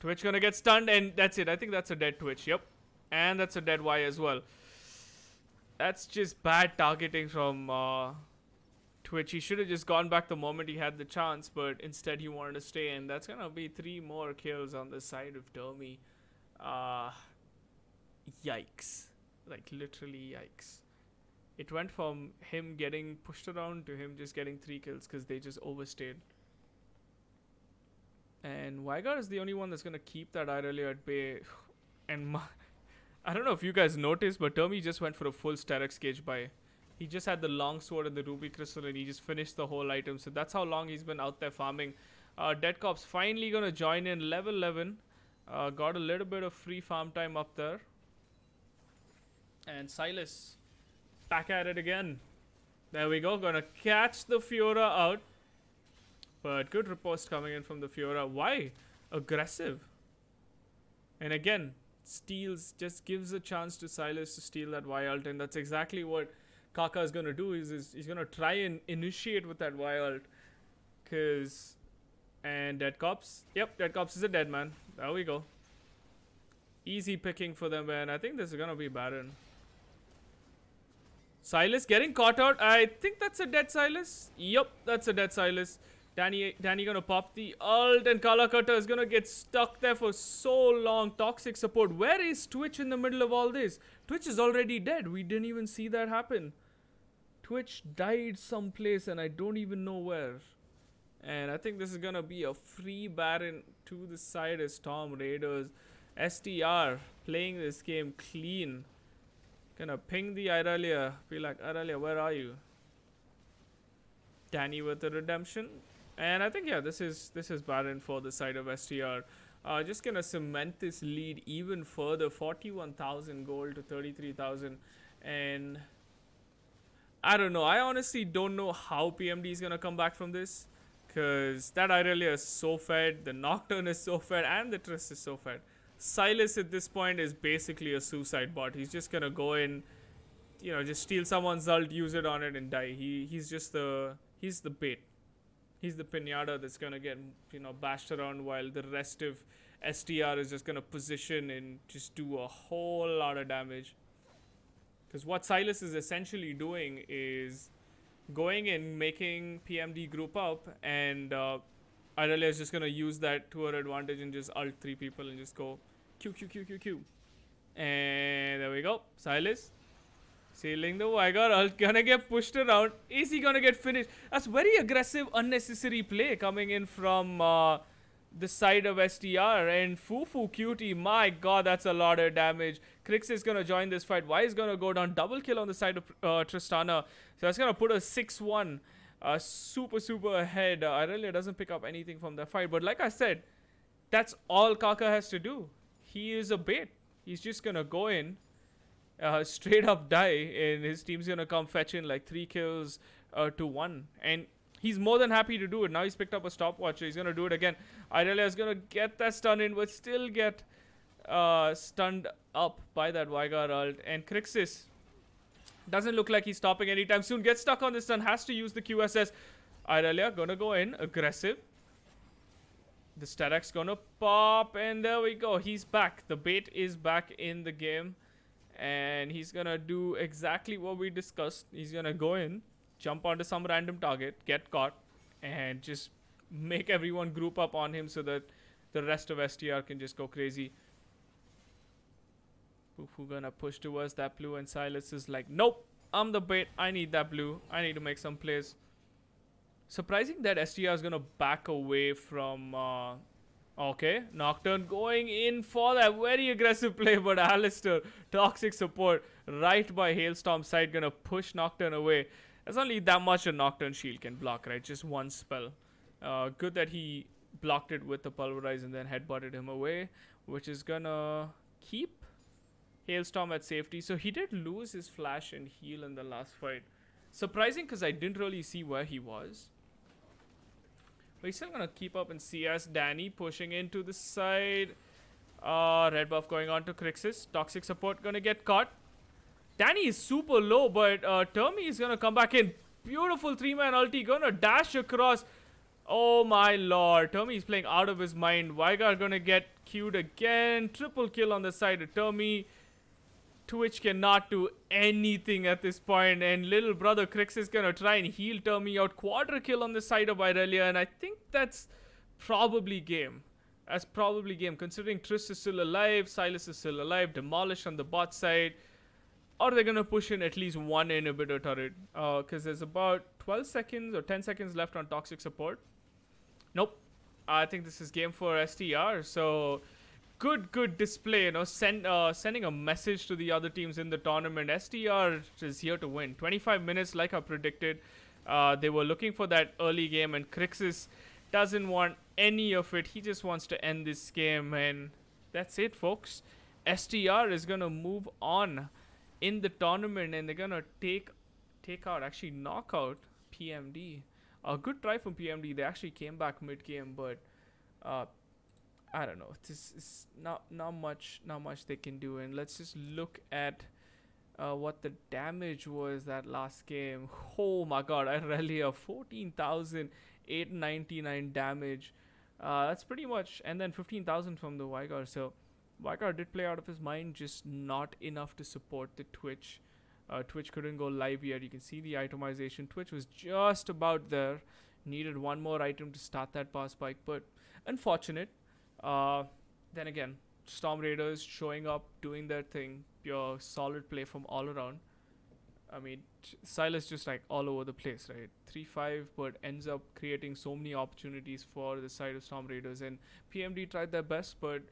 Twitch gonna get stunned, and that's it. I think that's a dead Twitch. Yep, and that's a dead Y as well. That's just bad targeting from Twitch. He should have just gone back the moment he had the chance, but instead he wanted to stay, and that's gonna be 3 more kills on the side of Termy. Yikes. Like, literally yikes. It went from him getting pushed around to him just getting 3 kills because they just overstayed. And Vygar is the only one that's going to keep that Irelia at bay. And I don't know if you guys noticed, but Termi just went for a full Sterex Cage buy. He just had the long sword and the ruby crystal, and he just finished the whole item. So that's how long he's been out there farming. Dead Cop's finally going to join in, level 11. Got a little bit of free farm time up there. And Silas back at it again. There we go. Gonna catch the Fiora out. But good riposte coming in from the Fiora. Why? Aggressive. And again, steals, just gives a chance to Silas to steal that Y ult. And that's exactly what Kaka is gonna do. Is he's gonna try and initiate with that Y ult. And Dead Cops. Yep, Dead Cops is a dead man. There we go. Easy picking for them, and I think this is gonna be Baron. Silas getting caught out. I think that's a dead Silas. Yup, that's a dead Silas. Danny gonna pop the ult, and Kalakata is gonna get stuck there for so long. Toxic support. Where is Twitch in the middle of all this? Twitch is already dead. We didn't even see that happen. Twitch died someplace, and I don't even know where. And I think this is gonna be a free Baron to the side as Storm Raiders. STR playing this game clean. Gonna ping the Irelia. Be like, Irelia, where are you? Danny with the redemption. And I think, yeah, this is Baron for the side of STR. Just gonna cement this lead even further. 41,000 gold to 33,000. And I don't know. I honestly don't know how PMD is gonna come back from this. Because that Irelia is so fed. The Nocturne is so fed. And the Triss is so fed. Silas at this point is basically a suicide bot. He's just gonna go in, you know, just steal someone's ult, use it on it, and die. He's the bait. He's the pinata that's gonna get, you know, bashed around, while the rest of STR is just gonna position and just do a whole lot of damage. Because what Silas is essentially doing is going in, making PMD group up, and Irelia is just gonna use that to her advantage and just ult 3 people and just go Q. And there we go. Silas sealing the Vygar ult, gonna get pushed around. Is he gonna get finished? That's very aggressive, unnecessary play coming in from the side of STR. And Fufu Cutie, my god, that's a lot of damage. Krix is gonna join this fight. Y is gonna go down. Double kill on the side of Tristana. So that's gonna put us 6-1. Super ahead. Irelia doesn't pick up anything from the fight, but like I said, that's all Kaka has to do. He is a bait. He's just gonna go in, straight up die, and his team's gonna come fetch in like 3 kills to 1, and he's more than happy to do it. Now he's picked up a stopwatch, so he's gonna do it again. Irelia is gonna get that stun in, but still get stunned up by that Vygar ult, and Crixis doesn't look like he's stopping anytime soon. Gets stuck on this stun, has to use the QSS. Irelia gonna go in, aggressive. The Starak's gonna pop, and there we go. He's back. The bait is back in the game, and he's gonna do exactly what we discussed. He's gonna go in, jump onto some random target, get caught, and just make everyone group up on him so that the rest of STR can just go crazy. Fufu gonna push towards that blue, and Silas is like, nope, I'm the bait. I need that blue. I need to make some plays. Surprising that STR is gonna back away from okay, Nocturne going in for that very aggressive play, but Alistair, toxic support right by Hailstorm's side, gonna push Nocturne away. There's only that much a Nocturne shield can block, right? Just one spell. Good that he blocked it with the Pulverize and then headbutted him away, which is gonna keep Hailstorm at safety. So he did lose his flash and heal in the last fight. Surprising, because I didn't really see where he was. But he's still gonna keep up in CS. Danny pushing into the side. Red buff going on to Crixis. Toxic support gonna get caught. Danny is super low, but Termi is gonna come back in. Beautiful 3-man ulti, gonna dash across. Oh my lord, Termi is playing out of his mind. Vygar gonna get queued again. Triple kill on the side of Termi. Twitch cannot do anything at this point, and little brother Crix is gonna try and heal Termi out. Quadra kill on the side of Irelia, and I think that's probably game. That's probably game, considering Triss is still alive, Silas is still alive, Demolish on the bot side. Or they're gonna push in at least one inhibitor turret, because there's about 12 seconds or 10 seconds left on toxic support. Nope. I think this is game for STR. So good display. Sending a message to the other teams in the tournament. STR is here to win. 25 minutes, like I predicted. They were looking for that early game, and Crixus doesn't want any of it. He just wants to end this game, and that's it, folks. STR is gonna move on in the tournament, and they're gonna take out, actually knock out PMD. A good try from PMD. They actually came back mid game, but I don't know. This is not much they can do. And let's just look at what the damage was that last game. Oh my god, Irelia, 14,899 damage. That's pretty much, and then 15,000 from the Vygar. So Vygar did play out of his mind, just not enough to support the Twitch. Twitch couldn't go live yet. You can see the itemization. Twitch was just about there. Needed one more item to start that power spike, but unfortunate. Then again, Storm Raiders showing up, doing their thing. Pure solid play from all around. I mean, Silas just like all over the place, right? 3-5, but ends up creating so many opportunities for the side of Storm Raiders. And PMD tried their best, but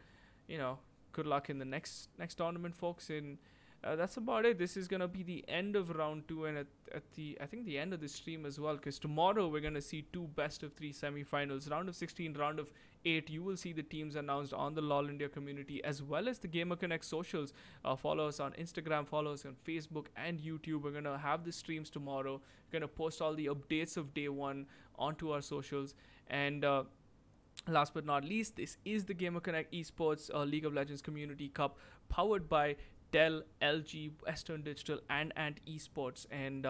you know, good luck in the next tournament, folks. And that's about it. This is gonna be the end of round 2, and I think the end of the stream as well, because tomorrow we're gonna see 2 best of 3 semi-finals, round of 16, round of 8. You will see the teams announced on the LOL India community as well as the GamerConnect socials. Follow us on Instagram, follow us on Facebook and YouTube. We're gonna have the streams tomorrow. We're gonna post all the updates of day 1 onto our socials. And last but not least, this is the GamerConnect Esports League of Legends Community Cup, powered by Dell, LG, Western Digital, and Ant Esports. And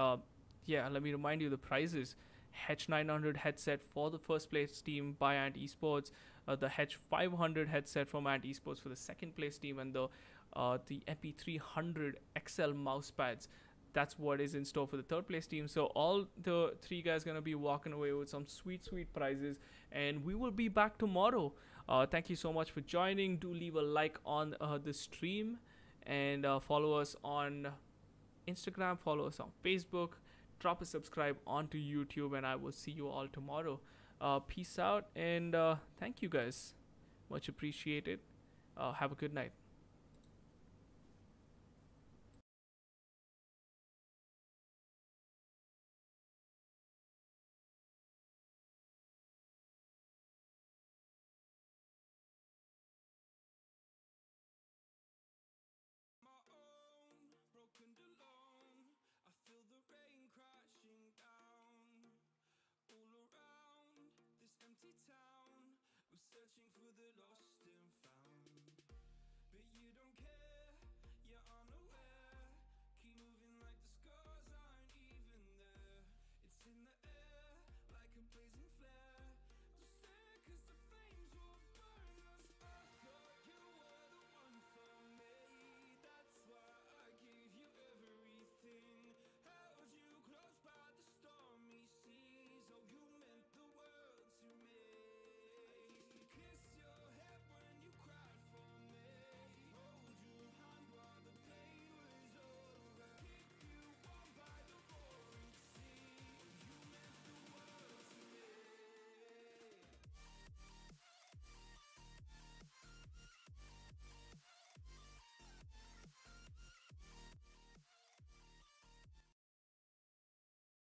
yeah, let me remind you the prizes. Hedge 900 headset for the first place team by Ant Esports, the Hedge 500 headset from Ant Esports for the second place team, and the MP300 XL mouse pads. That's what is in store for the third place team. So all the 3 guys gonna be walking away with some sweet prizes, and we will be back tomorrow. Thank you so much for joining. Do leave a like on the stream, and follow us on Instagram, follow us on Facebook, drop a subscribe onto YouTube, and I will see you all tomorrow. Peace out, and thank you guys, much appreciated. Have a good night.